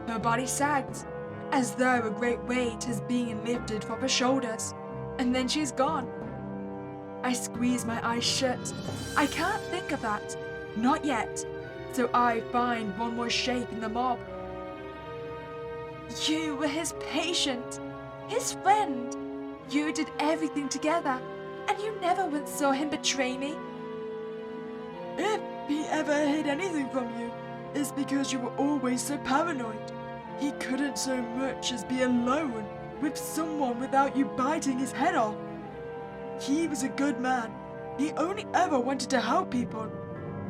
Her body sags, as though a great weight is being lifted from her shoulders, and then she's gone. I squeeze my eyes shut. I can't think of that, not yet, so I find one more shape in the mob. You were his patient, his friend. You did everything together, and you never once saw him betray me. If he ever hid anything from you, it's because you were always so paranoid. He couldn't so much as be alone with someone without you biting his head off. He was a good man. He only ever wanted to help people.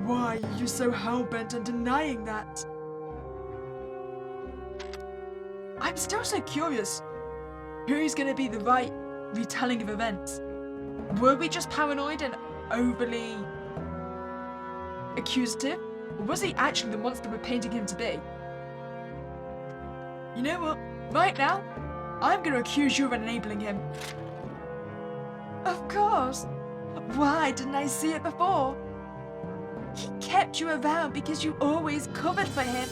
Why are you so hell-bent on denying that? I'm still so curious. Who's going to be the right retelling of events? Were we just paranoid and overly accusative? Or was he actually the monster we're painting him to be? You know what? Right now, I'm going to accuse you of enabling him. Of course. Why didn't I see it before? He kept you around because you always covered for him,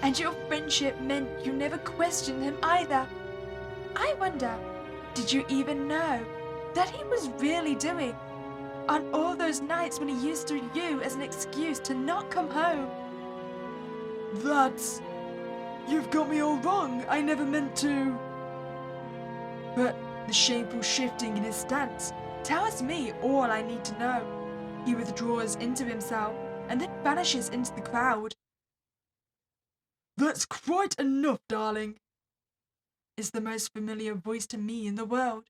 and your friendship meant you never questioned him either. I wonder, did you even know that he was really doing on all those nights when he used you as an excuse to not come home? That's... You've got me all wrong. I never meant to... But the shameful shifting in his stance tells me all I need to know. He withdraws into himself and then vanishes into the crowd. That's quite enough, darling. It's the most familiar voice to me in the world,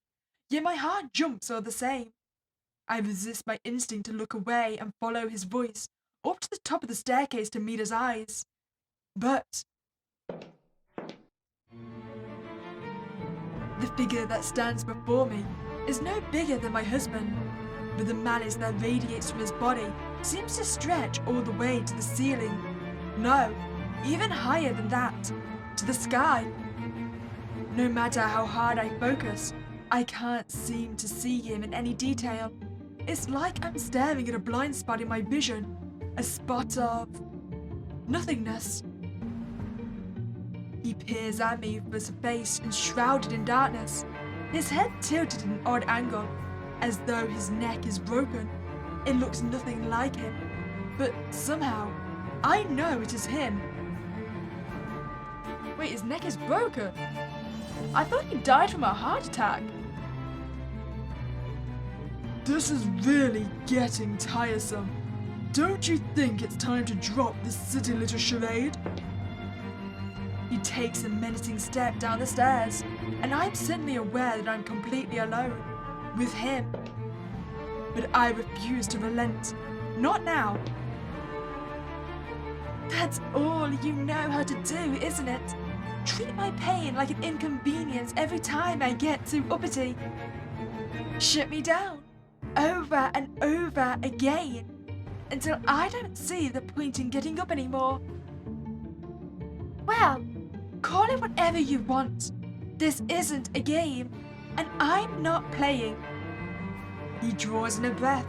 yet my heart jumps all the same. I resist my instinct to look away and follow his voice up to the top of the staircase to meet his eyes. But the figure that stands before me is no bigger than my husband, but the malice that radiates from his body seems to stretch all the way to the ceiling. No, even higher than that, to the sky. No matter how hard I focus, I can't seem to see him in any detail. It's like I'm staring at a blind spot in my vision, a spot of nothingness. He peers at me with his face enshrouded in darkness, his head tilted at an odd angle, as though his neck is broken. It looks nothing like him, but somehow, I know it is him. Wait, his neck is broken? I thought he died from a heart attack. This is really getting tiresome. Don't you think it's time to drop this silly little charade? He takes a menacing step down the stairs, and I'm suddenly aware that I'm completely alone with him. But I refuse to relent. Not now. That's all you know how to do, isn't it? Treat my pain like an inconvenience every time I get too uppity. Shut me down, over and over again, until I don't see the point in getting up anymore. Well, call it whatever you want. This isn't a game, and I'm not playing. He draws in a breath,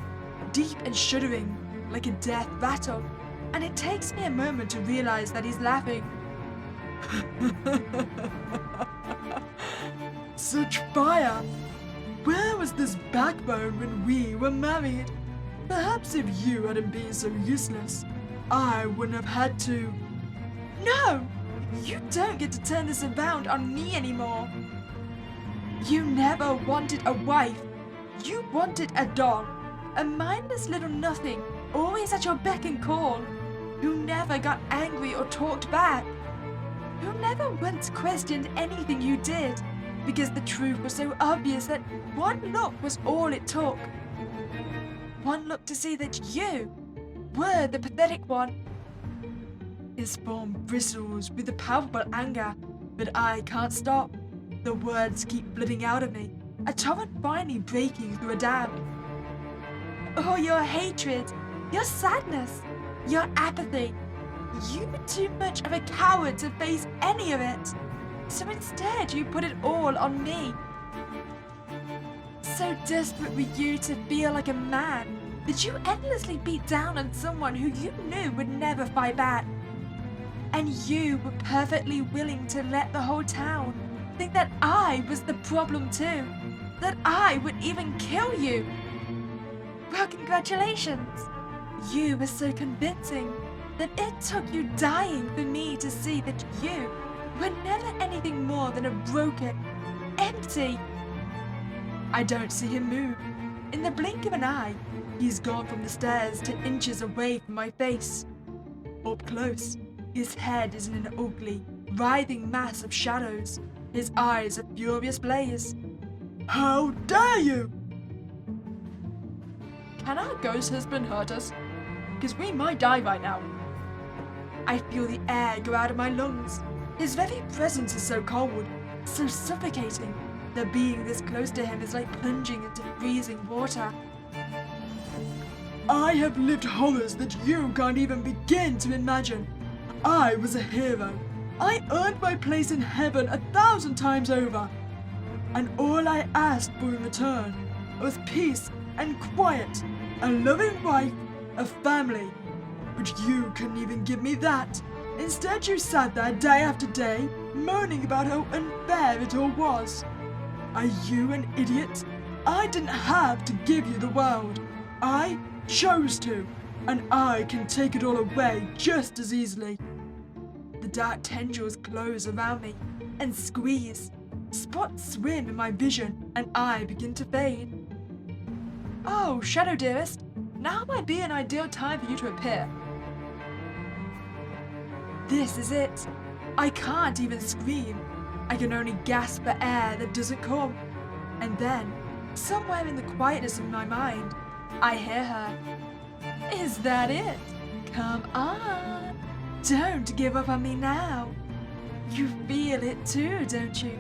deep and shuddering, like a death rattle, and it takes me a moment to realize that he's laughing. Such fire! Where was this backbone when we were married? Perhaps if you hadn't been so useless, I wouldn't have had to. No! You don't get to turn this around on me anymore. You never wanted a wife. You wanted a doll. A mindless little nothing, always at your beck and call, who never got angry or talked back, who never once questioned anything you did, because the truth was so obvious that one look was all it took. One look to see that you were the pathetic one. His form bristles with the palpable anger, but I can't stop. The words keep flooding out of me, a torrent finally breaking through a dam. Oh, your hatred, your sadness, your apathy. You were too much of a coward to face any of it. So instead you put it all on me. So desperate were you to feel like a man that you endlessly beat down on someone who you knew would never fight back. And you were perfectly willing to let the whole town think that I was the problem too, that I would even kill you. Well, congratulations. You were so convincing that it took you dying for me to see that you were never anything more than a broken, empty. I don't see him move. In the blink of an eye, he's gone from the stairs to inches away from my face. Up close, his head is in an ugly, writhing mass of shadows. His eyes a furious blaze. How dare you! Can our ghost husband hurt us? Because we might die right now. I feel the air go out of my lungs. His very presence is so cold, so suffocating, that being this close to him is like plunging into freezing water. I have lived horrors that you can't even begin to imagine. I was a hero. I earned my place in heaven 1,000 times over. And all I asked for in return was peace and quiet, a loving wife, a family. But you couldn't even give me that. Instead, you sat there day after day, moaning about how unfair it all was. Are you an idiot? I didn't have to give you the world. I chose to, and I can take it all away just as easily. The dark tendrils close around me and squeeze. Spots swim in my vision, and I begin to fade. Oh, Shadow dearest, now might be an ideal time for you to appear. This is it. I can't even scream. I can only gasp for air that doesn't come. And then, somewhere in the quietness of my mind, I hear her. Is that it? Come on. Don't give up on me now. You feel it too, don't you?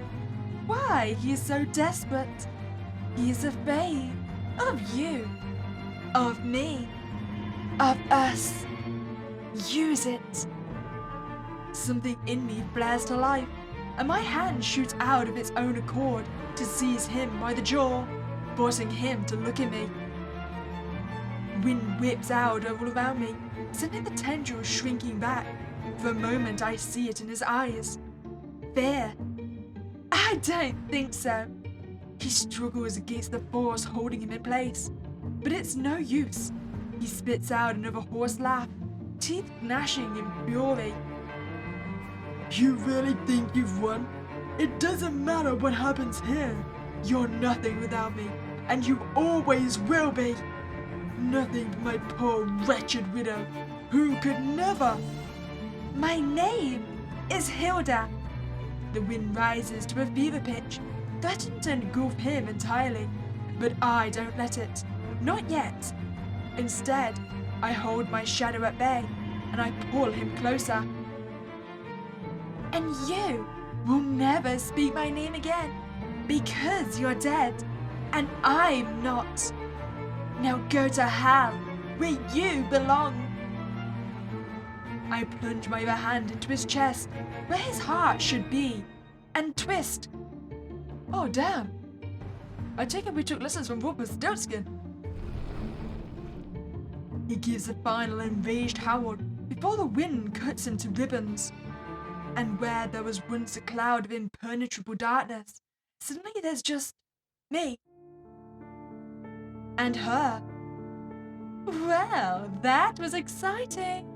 Why he's so desperate. He's afraid of you, of me, of us. Use it. Something in me flares to life, and my hand shoots out of its own accord to seize him by the jaw, forcing him to look at me. Wind whips out all around me, sending the tendrils shrinking back. For a moment I see it in his eyes. Fear. I don't think so. He struggles against the force holding him in place, but it's no use. He spits out another hoarse laugh, teeth gnashing in fury. You really think you've won? It doesn't matter what happens here. You're nothing without me, and you always will be. Nothing but my poor wretched widow, who could never. My name is Hilda. The wind rises to a fever pitch, threatening to engulf him entirely, but I don't let it. Not yet. Instead, I hold my shadow at bay, and I pull him closer. And you will never speak my name again, because you're dead, and I'm not. Now go to hell, where you belong. I plunge my other hand into his chest, where his heart should be, and twist. Oh damn. I take it we took lessons from Rumpelstiltskin. He gives a final enraged howl before the wind cuts into ribbons. And where there was once a cloud of impenetrable darkness, suddenly there's just me. And her. Well, that was exciting.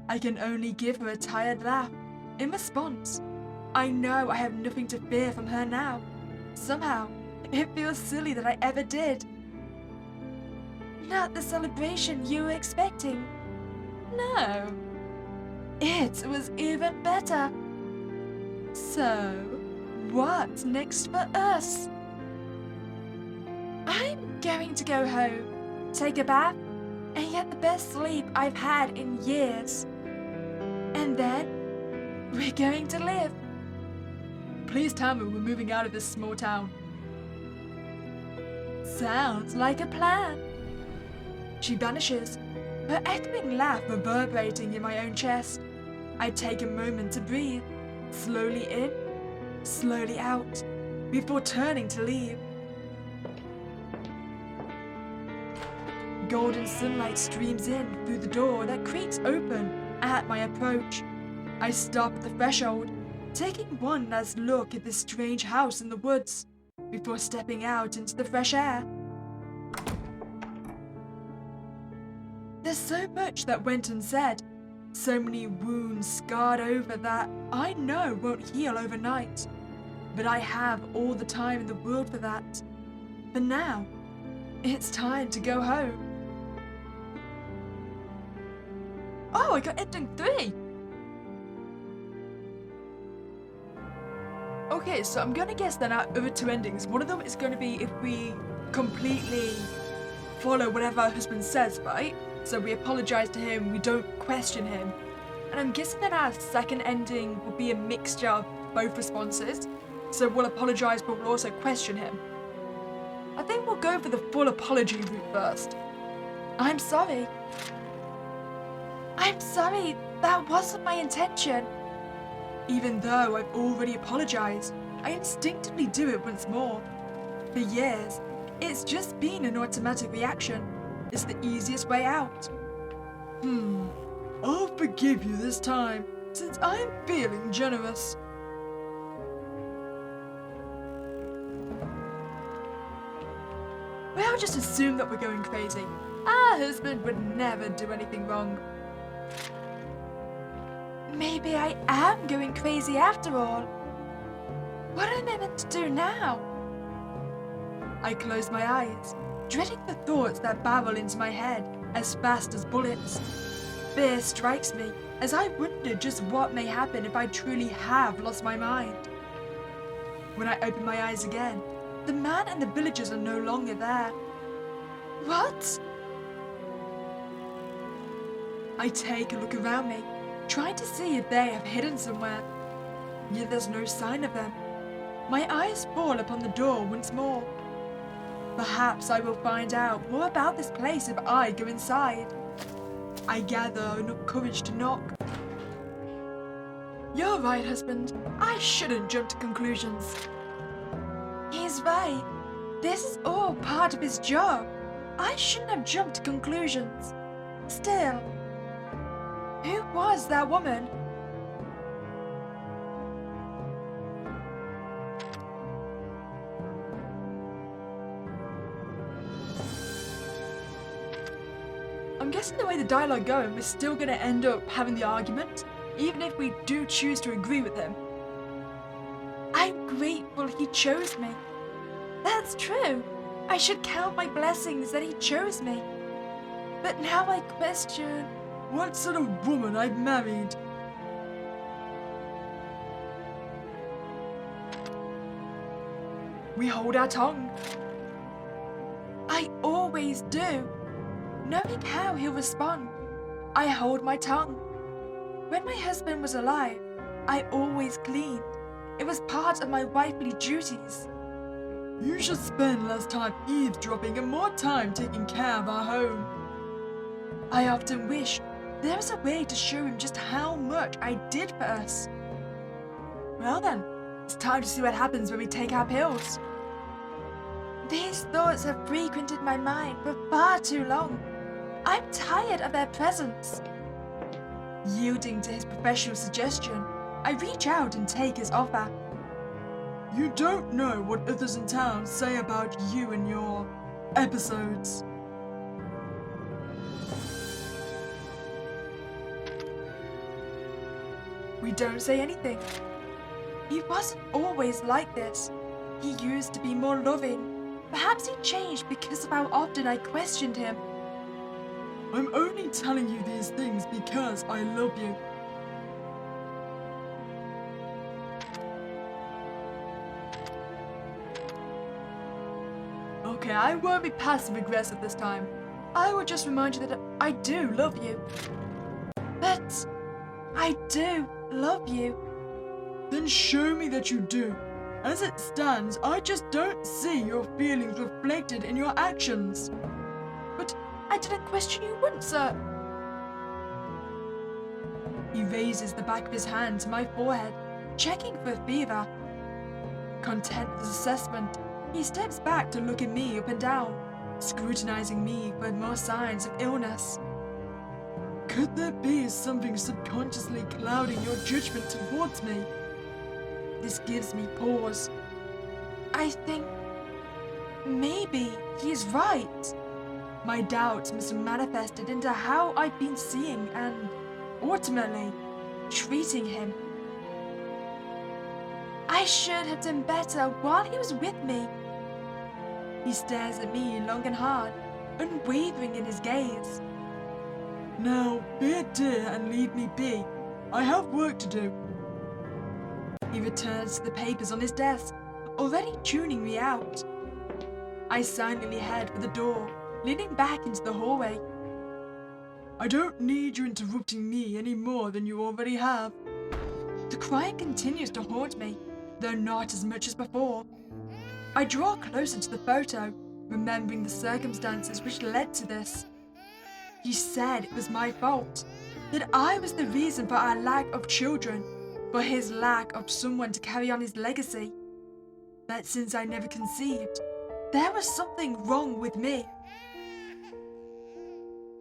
I can only give her a tired laugh. In response, I know I have nothing to fear from her now. Somehow, it feels silly that I ever did. Not the celebration you were expecting. No. It was even better. So, what's next for us? I'm going to go home, take a bath, and get the best sleep I've had in years. And then, we're going to live. Please tell me we're moving out of this small town. Sounds like a plan. She vanishes, her echoing laugh reverberating in my own chest. I take a moment to breathe, slowly in, slowly out, before turning to leave. Golden sunlight streams in through the door that creaks open at my approach. I stop at the threshold, taking one last look at this strange house in the woods, before stepping out into the fresh air. There's so much that went unsaid, so many wounds scarred over that I know won't heal overnight. But I have all the time in the world for that. For now, it's time to go home. Oh, I got ending 3! Okay, so I'm gonna guess that our other 2 endings, one of them is gonna be if we completely follow whatever our husband says, right? So we apologize to him, we don't question him. And I'm guessing that our second ending will be a mixture of both responses. So we'll apologize, but we'll also question him. I think we'll go for the full apology route first. I'm sorry. I'm sorry, that wasn't my intention. Even though I've already apologized, I instinctively do it once more. For years, it's just been an automatic reaction. It's the easiest way out. I'll forgive you this time, since I'm feeling generous. Well, I'll just assume that we're going crazy. Our husband would never do anything wrong. Maybe I am going crazy after all. What am I meant to do now? I close my eyes, dreading the thoughts that barrel into my head as fast as bullets. Fear strikes me as I wonder just what may happen if I truly have lost my mind. When I open my eyes again, the man and the villagers are no longer there. What? I take a look around me, trying to see if they have hidden somewhere. Yet there's no sign of them. My eyes fall upon the door once more. Perhaps I will find out more about this place if I go inside. I gather enough courage to knock. You're right, husband. I shouldn't jump to conclusions. He's right. This is all part of his job. I shouldn't have jumped to conclusions. Still, who was that woman? I'm guessing the way the dialogue going, we're still going to end up having the argument, even if we do choose to agree with him. I'm grateful he chose me. That's true. I should count my blessings that he chose me. But now I question what sort of woman I've married. We hold our tongue. I always do. Knowing how he'll respond, I hold my tongue. When my husband was alive, I always cleaned. It was part of my wifely duties. You should spend less time eavesdropping and more time taking care of our home. I often wish there was a way to show him just how much I did for us. Well then, it's time to see what happens when we take our pills. These thoughts have frequented my mind for far too long. I'm tired of their presence. Yielding to his professional suggestion, I reach out and take his offer. You don't know what others in town say about you and your episodes. We don't say anything. He wasn't always like this. He used to be more loving. Perhaps he changed because of how often I questioned him. I'm only telling you these things because I love you. Okay, I won't be passive-aggressive this time. I will just remind you that I do love you. But I do love you. Then show me that you do. As it stands, I just don't see your feelings reflected in your actions. But I didn't question you once, sir. He raises the back of his hand to my forehead, checking for fever. Content with his assessment, he steps back to look at me up and down, scrutinizing me for more signs of illness. Could there be something subconsciously clouding your judgment towards me? This gives me pause. I think maybe he's right. My doubts must have manifested into how I've been seeing and, ultimately, treating him. I should have done better while he was with me. He stares at me long and hard, unwavering in his gaze. Now, be a dear and leave me be. I have work to do. He returns to the papers on his desk, already tuning me out. I silently head for the door, leaning back into the hallway. I don't need you interrupting me any more than you already have. The crying continues to haunt me, though not as much as before. I draw closer to the photo, remembering the circumstances which led to this. He said it was my fault, that I was the reason for our lack of children, for his lack of someone to carry on his legacy. That since I never conceived, there was something wrong with me.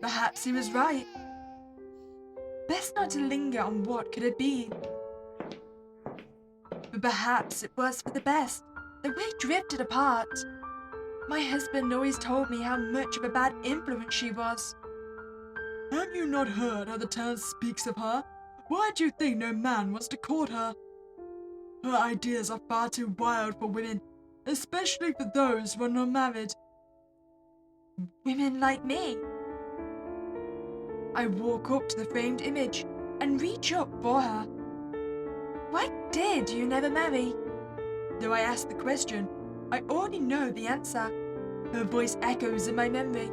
Perhaps he was right. Best not to linger on what could have been. But perhaps it was for the best that we drifted apart. My husband always told me how much of a bad influence she was. Have you not heard how the town speaks of her? Why do you think no man wants to court her? Her ideas are far too wild for women, especially for those who are not married. Women like me. I walk up to the framed image and reach up for her. Why did you never marry? Though I ask the question, I already know the answer. Her voice echoes in my memory.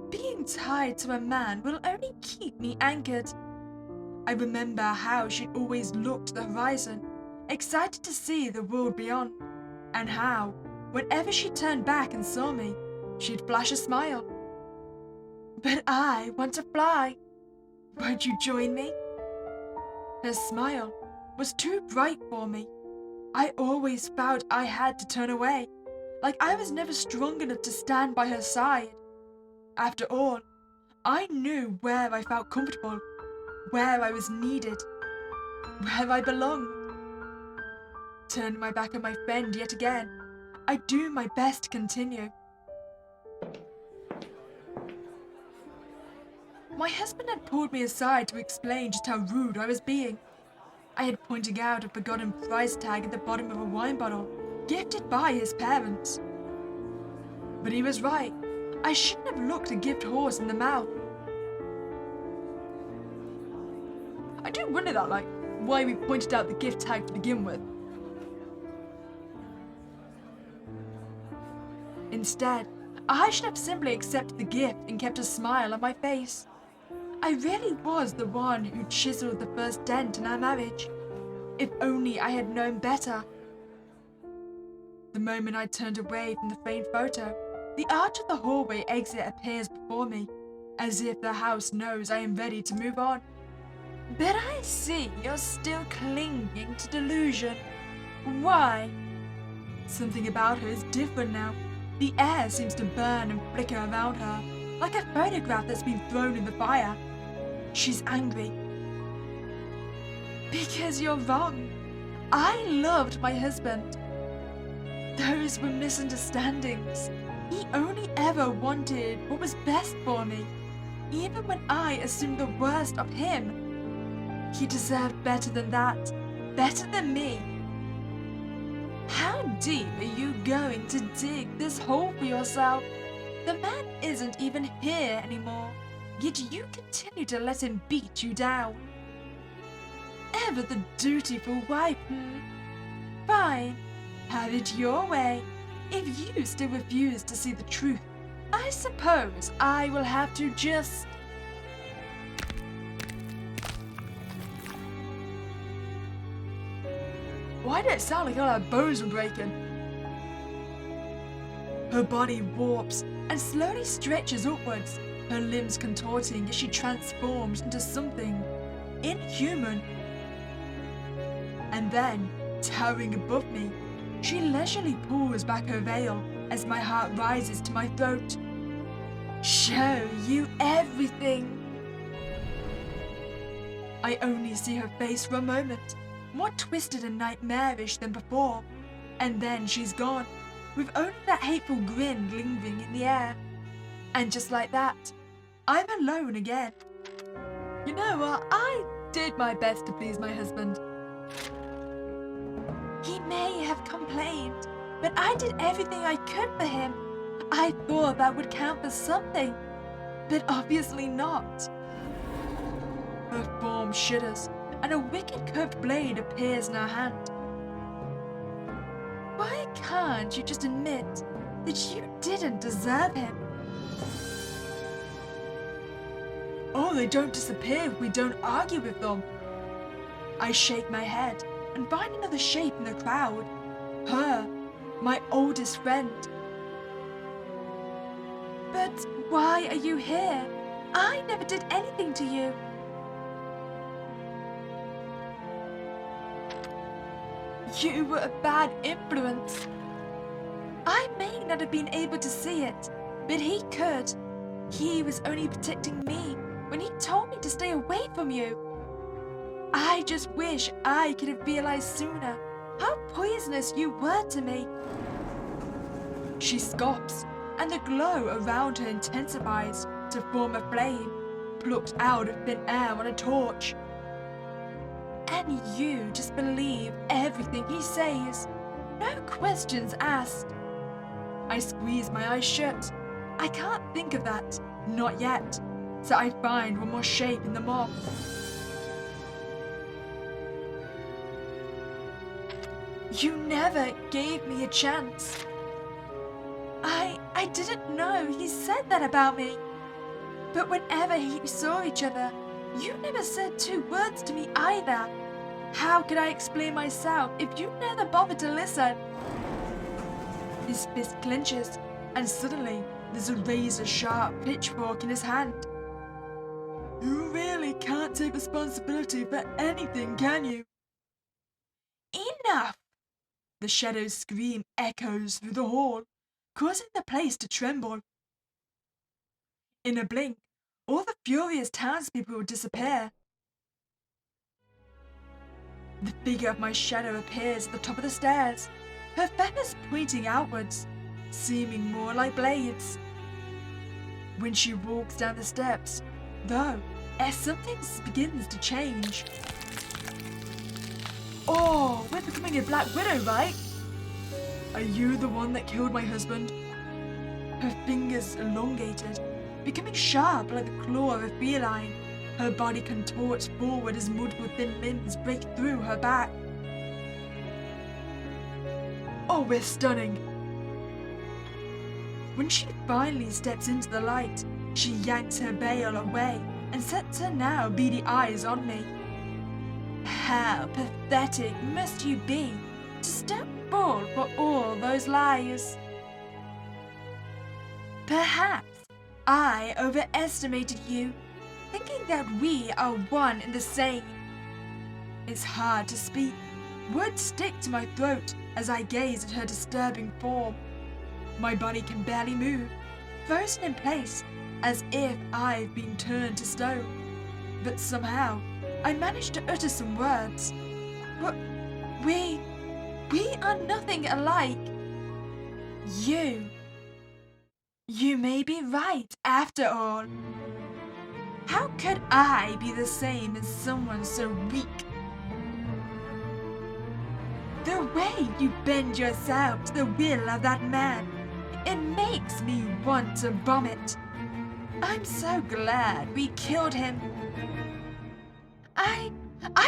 Being tied to a man will only keep me anchored. I remember how she'd always looked to the horizon, excited to see the world beyond, and how, whenever she turned back and saw me, she'd flash a smile. But I want to fly. Won't you join me? Her smile was too bright for me. I always felt I had to turn away, like I was never strong enough to stand by her side. After all, I knew where I felt comfortable, where I was needed, where I belonged. Turning my back on my friend yet again, I do my best to continue. My husband had pulled me aside to explain just how rude I was being. I had pointed out a forgotten price tag at the bottom of a wine bottle, gifted by his parents. But he was right. I shouldn't have looked a gift horse in the mouth. I do wonder that, like, why we pointed out the gift tag to begin with. Instead, I should have simply accepted the gift and kept a smile on my face. I really was the one who chiseled the first dent in our marriage. If only I had known better. The moment I turned away from the framed photo, the arch of the hallway exit appears before me, as if the house knows I am ready to move on. But I see you're still clinging to delusion. Why? Something about her is different now. The air seems to burn and flicker around her, like a photograph that's been thrown in the fire. She's angry. Because you're wrong. I loved my husband. Those were misunderstandings. He only ever wanted what was best for me, even when I assumed the worst of him. He deserved better than that, better than me. How deep are you going to dig this hole for yourself? The man isn't even here anymore, yet you continue to let him beat you down. Ever the dutiful wife, Fine, have it your way. If you still refuse to see the truth, I suppose I will have to just... Why did it sound like all our bones were breaking? Her body warps and slowly stretches upwards, her limbs contorting as she transforms into something inhuman. And then, towering above me, she leisurely pulls back her veil as my heart rises to my throat. Show you everything. I only see her face for a moment, more twisted and nightmarish than before, and then she's gone, with only that hateful grin lingering in the air. And just like that, I'm alone again. You know what? I did my best to please my husband. He may have complained, but I did everything I could for him. I thought that would count for something, but obviously not. Her form shudders, and a wicked curved blade appears in her hand. Why can't you just admit that you didn't deserve him? Oh, they don't disappear if we don't argue with them. I shake my head and find another shape in the crowd. Her, my oldest friend. But why are you here? I never did anything to you. You were a bad influence. I may not have been able to see it, but he could. He was only protecting me when he told me to stay away from you. I just wish I could have realized sooner how poisonous you were to me. She scoffs, and the glow around her intensifies to form a flame, plucked out of thin air on a torch. And you just believe everything he says, no questions asked. I squeeze my eyes shut. I can't think of that, not yet, so I find one more shape in the mob. You never gave me a chance. I didn't know he said that about me. But whenever we saw each other, you never said two words to me either. How could I explain myself if you never bothered to listen? His fist clenches, and suddenly there's a razor-sharp pitchfork in his hand. You really can't take responsibility for anything, can you? Enough! The shadow's scream echoes through the hall, causing the place to tremble. In a blink, all the furious townspeople will disappear. The figure of my shadow appears at the top of the stairs, her feathers pointing outwards, seeming more like blades. When she walks down the steps, though, as something begins to change. Oh, we're becoming a Black Widow, right? Are you the one that killed my husband? Her fingers elongated, becoming sharp like the claw of a feline. Her body contorts forward as multiple thin limbs break through her back. Oh, we're stunning. When she finally steps into the light, she yanks her veil away and sets her now beady eyes on me. How pathetic must you be to still fall for all those lies? Perhaps I overestimated you, thinking that we are one and the same. It's hard to speak. Words stick to my throat as I gaze at her disturbing form. My body can barely move, frozen in place as if I've been turned to stone. But somehow, I managed to utter some words. We are nothing alike. You may be right after all. How could I be the same as someone so weak? The way you bend yourself to the will of that man, it makes me want to vomit. I'm so glad we killed him. I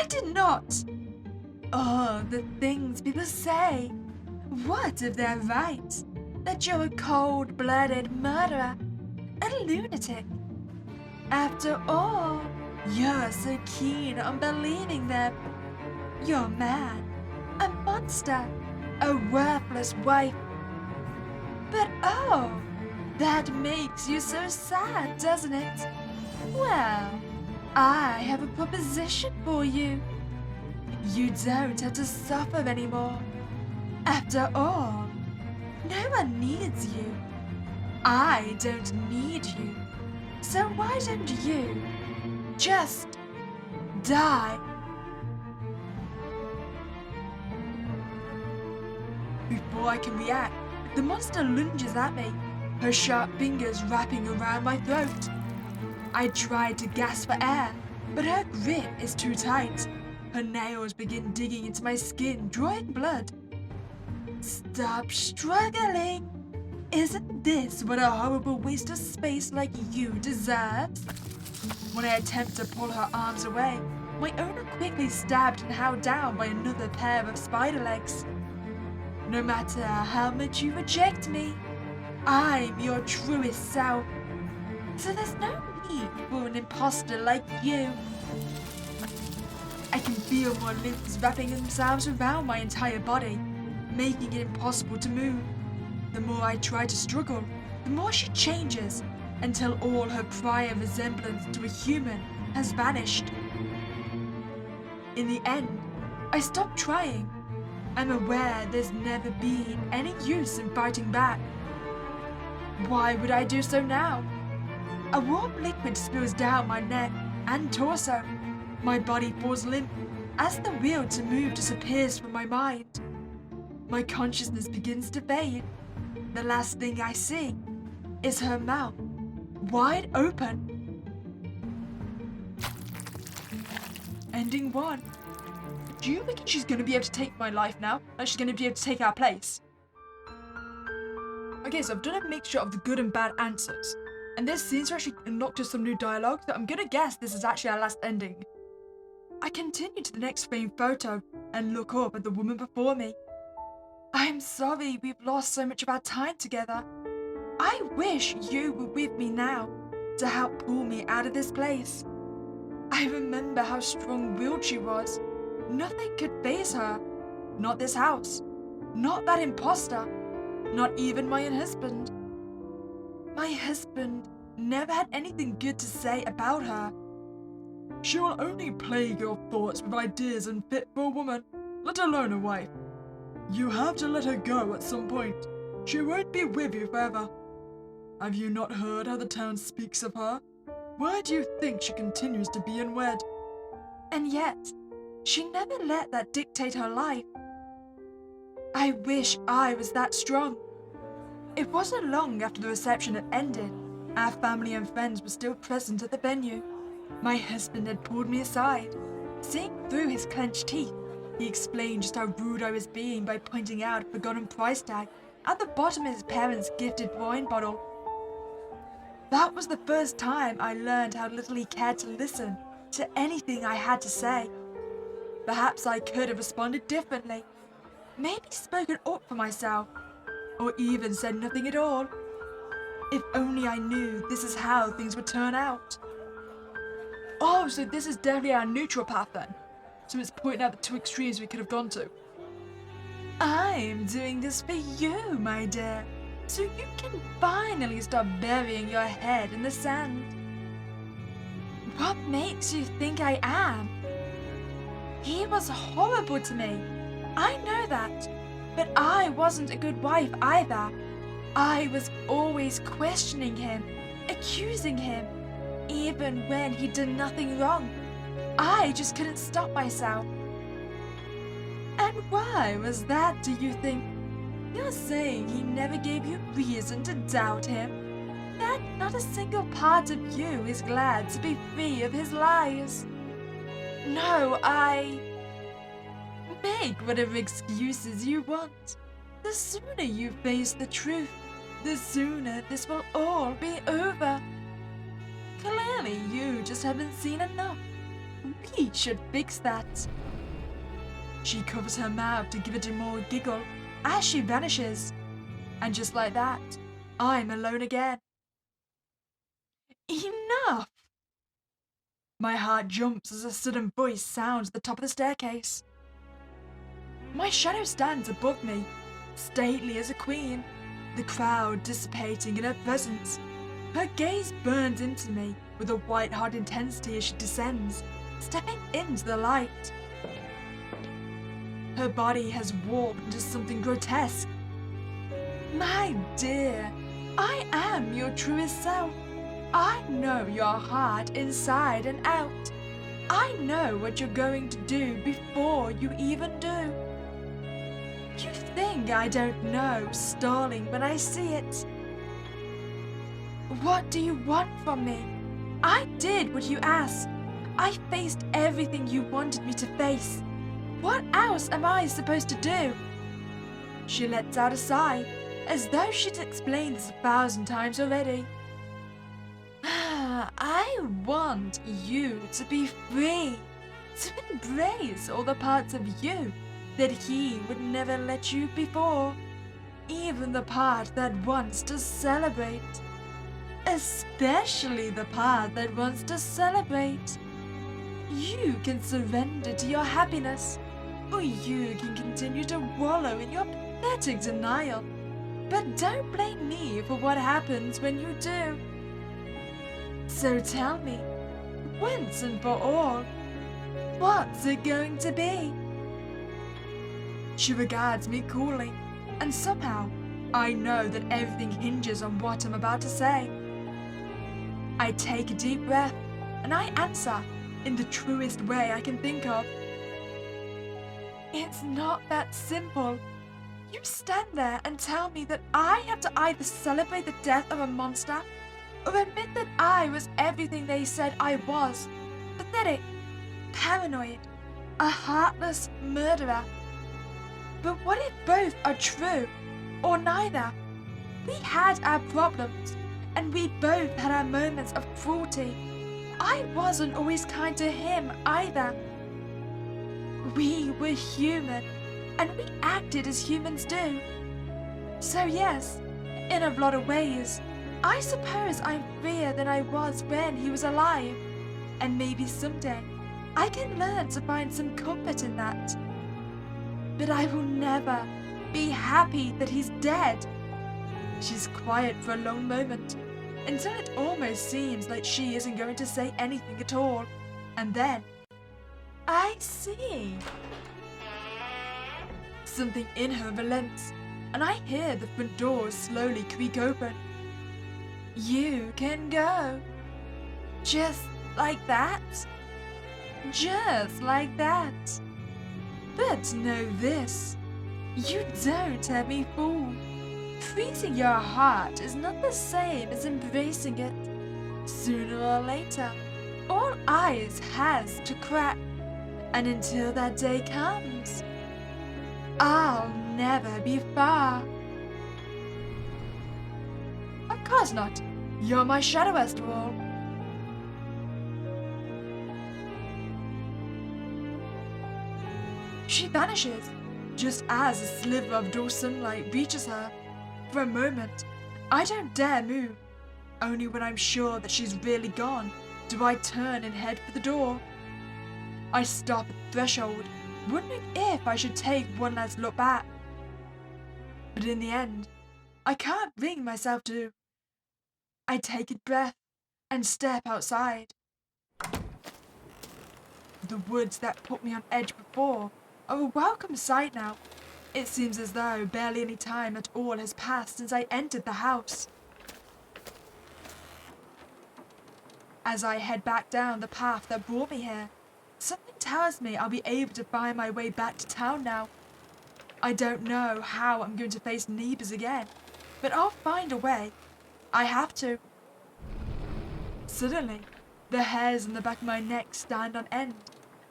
did not. Oh, the things people say. What if they're right? That you're a cold-blooded murderer, a lunatic. After all, you're so keen on believing them. You're mad, a monster, a worthless wife. But oh, that makes you so sad, doesn't it? Well, I have a proposition for you. You don't have to suffer anymore. After all, no one needs you. I don't need you. So why don't you just die? Before I can react, the monster lunges at me, her sharp fingers wrapping around my throat. I tried to gasp for air, but her grip is too tight. Her nails begin digging into my skin, drawing blood. Stop struggling! Isn't this what a horrible waste of space like you deserves? When I attempt to pull her arms away, my own are quickly stabbed and held down by another pair of spider legs. No matter how much you reject me, I'm your truest self. So there's no need for an imposter like you. I can feel more limbs wrapping themselves around my entire body, making it impossible to move. The more I try to struggle, the more she changes, until all her prior resemblance to a human has vanished. In the end, I stop trying. I'm aware there's never been any use in fighting back. Why would I do so now? A warm liquid spills down my neck and torso. My body falls limp as the will to move disappears from my mind. My consciousness begins to fade. The last thing I see is her mouth, wide open. Ending 1. Do you reckon she's going to be able to take my life now? Like she's going to be able to take our place? Okay, so I've done a mixture of the good and bad answers. And this seems to actually unlock to some new dialogue, so I'm going to guess this is actually our last ending. I continue to the next framed photo and look up at the woman before me. I'm sorry we've lost so much of our time together. I wish you were with me now to help pull me out of this place. I remember how strong-willed she was. Nothing could faze her. Not this house. Not that imposter. Not even my own husband. My husband never had anything good to say about her. She will only plague your thoughts with ideas unfit for a woman, let alone a wife. You have to let her go at some point. She won't be with you forever. Have you not heard how the town speaks of her? Why do you think she continues to be unwed? And yet, she never let that dictate her life. I wish I was that strong. It wasn't long after the reception had ended. Our family and friends were still present at the venue. My husband had pulled me aside. Seeing through his clenched teeth, he explained just how rude I was being by pointing out a forgotten price tag at the bottom of his parents' gifted wine bottle. That was the first time I learned how little he cared to listen to anything I had to say. Perhaps I could have responded differently, maybe spoken up for myself, or even said nothing at all. If only I knew this is how things would turn out. Oh, so this is definitely our neutral path then. So it's pointing out the two extremes we could have gone to. I'm doing this for you, my dear, so you can finally stop burying your head in the sand. What makes you think I am? He was horrible to me. I know that. But I wasn't a good wife either. I was always questioning him, accusing him, even when he'd done nothing wrong. I just couldn't stop myself. And And why was that, do you think? You're saying he never gave you reason to doubt him? That not a single part of you is glad to be free of his lies? No, Make whatever excuses you want. The sooner you face the truth, the sooner this will all be over. Clearly, you just haven't seen enough. We should fix that. She covers her mouth to give a demure giggle as she vanishes. And just like that, I'm alone again. Enough! My heart jumps as a sudden voice sounds at the top of the staircase. My shadow stands above me, stately as a queen, the crowd dissipating in her presence. Her gaze burns into me with a white-hot intensity as she descends, stepping into the light. Her body has warped into something grotesque. My dear, I am your truest self. I know your heart inside and out. I know what you're going to do before you even do. You think I don't know stalling when I see it. What do you want from me? I did what you asked. I faced everything you wanted me to face. What else am I supposed to do? She lets out a sigh, as though she'd explained this 1,000 times already. I want you to be free, to embrace all the parts of you that he would never let you before, even the part that wants to celebrate. Especially the part that wants to celebrate. You can surrender to your happiness, or you can continue to wallow in your pathetic denial. But don't blame me for what happens when you do. So tell me, once and for all, what's it going to be? She regards me coolly, and somehow I know that everything hinges on what I'm about to say. I take a deep breath, and I answer in the truest way I can think of. It's not that simple. You stand there and tell me that I have to either celebrate the death of a monster or admit that I was everything they said I was. Pathetic, paranoid, a heartless murderer. But what if both are true, or neither? We had our problems, and we both had our moments of cruelty. I wasn't always kind to him either. We were human, and we acted as humans do. So yes, in a lot of ways, I suppose I'm freer than I was when he was alive, and maybe someday I can learn to find some comfort in that. But I will never be happy that he's dead. She's quiet for a long moment, until it almost seems like she isn't going to say anything at all. And then, I see. Something in her relents, and I hear the front door slowly creak open. You can go. Just like that? Just like that. But know this, you don't have me fooled. Freezing your heart is not the same as embracing it. Sooner or later, all ice has to crack, and until that day comes, I'll never be far. Of course not. You're my shadow after all. She vanishes, just as a sliver of dull sunlight reaches her. For a moment, I don't dare move. Only when I'm sure that she's really gone do I turn and head for the door. I stop at the threshold, wondering if I should take one last look back. But in the end, I can't bring myself to. I take a breath and step outside. The woods that put me on edge before are a welcome sight now. It seems as though barely any time at all has passed since I entered the house. As I head back down the path that brought me here, something tells me I'll be able to find my way back to town now I don't know how I'm going to face neighbors again, but I'll find a way. I have to. Suddenly, the hairs on the back of my neck stand on end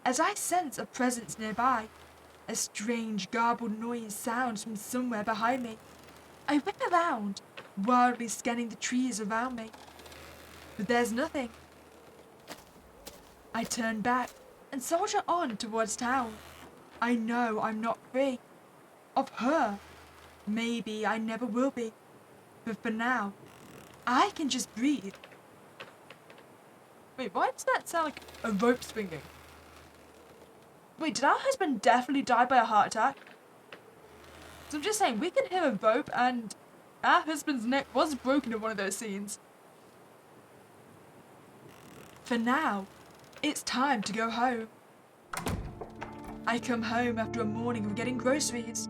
as I sense a presence nearby. A strange garbled noise sounds from somewhere behind me. I whip around, wildly scanning the trees around me. But there's nothing. I turn back and soldier on towards town. I know I'm not free. Of her. Maybe I never will be. But for now, I can just breathe. Wait, why does that sound like a rope swinging? Wait, did our husband definitely die by a heart attack? So I'm just saying, we can hear a rope and our husband's neck was broken in one of those scenes. For now, it's time to go home. I come home after a morning of getting groceries.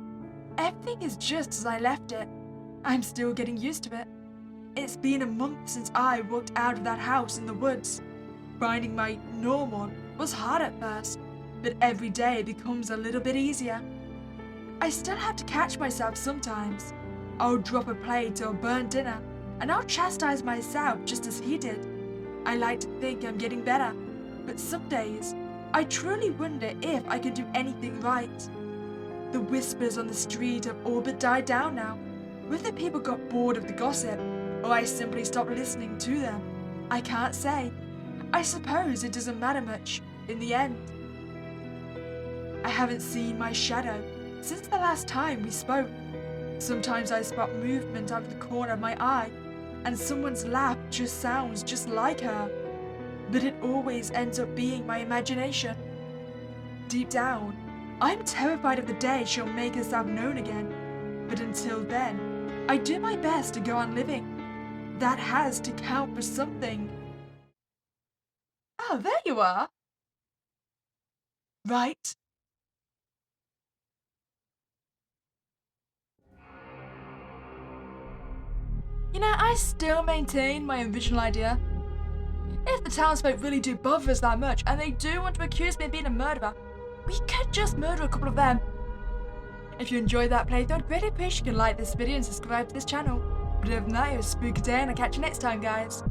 Everything is just as I left it. I'm still getting used to it. It's been a month since I walked out of that house in the woods. Finding my normal was hard at first, but every day becomes a little bit easier. I still have to catch myself sometimes. I'll drop a plate or burn dinner, and I'll chastise myself just as he did. I like to think I'm getting better, but some days, I truly wonder if I can do anything right. The whispers on the street have all but died down now. Whether people got bored of the gossip, or I simply stopped listening to them, I can't say. I suppose it doesn't matter much, in the end. I haven't seen my shadow since the last time we spoke. Sometimes I spot movement out of the corner of my eye, and someone's laugh just sounds just like her. But it always ends up being my imagination. Deep down, I'm terrified of the day she'll make herself known again. But until then, I do my best to go on living. That has to count for something. Oh, there you are. Right. You know, I still maintain my original idea. If the townsfolk really do bother us that much, and they do want to accuse me of being a murderer, we could just murder a couple of them. If you enjoyed that playthrough, I'd greatly appreciate you can like this video and subscribe to this channel. But other than that, it was a spooky day, and I'll catch you next time, guys.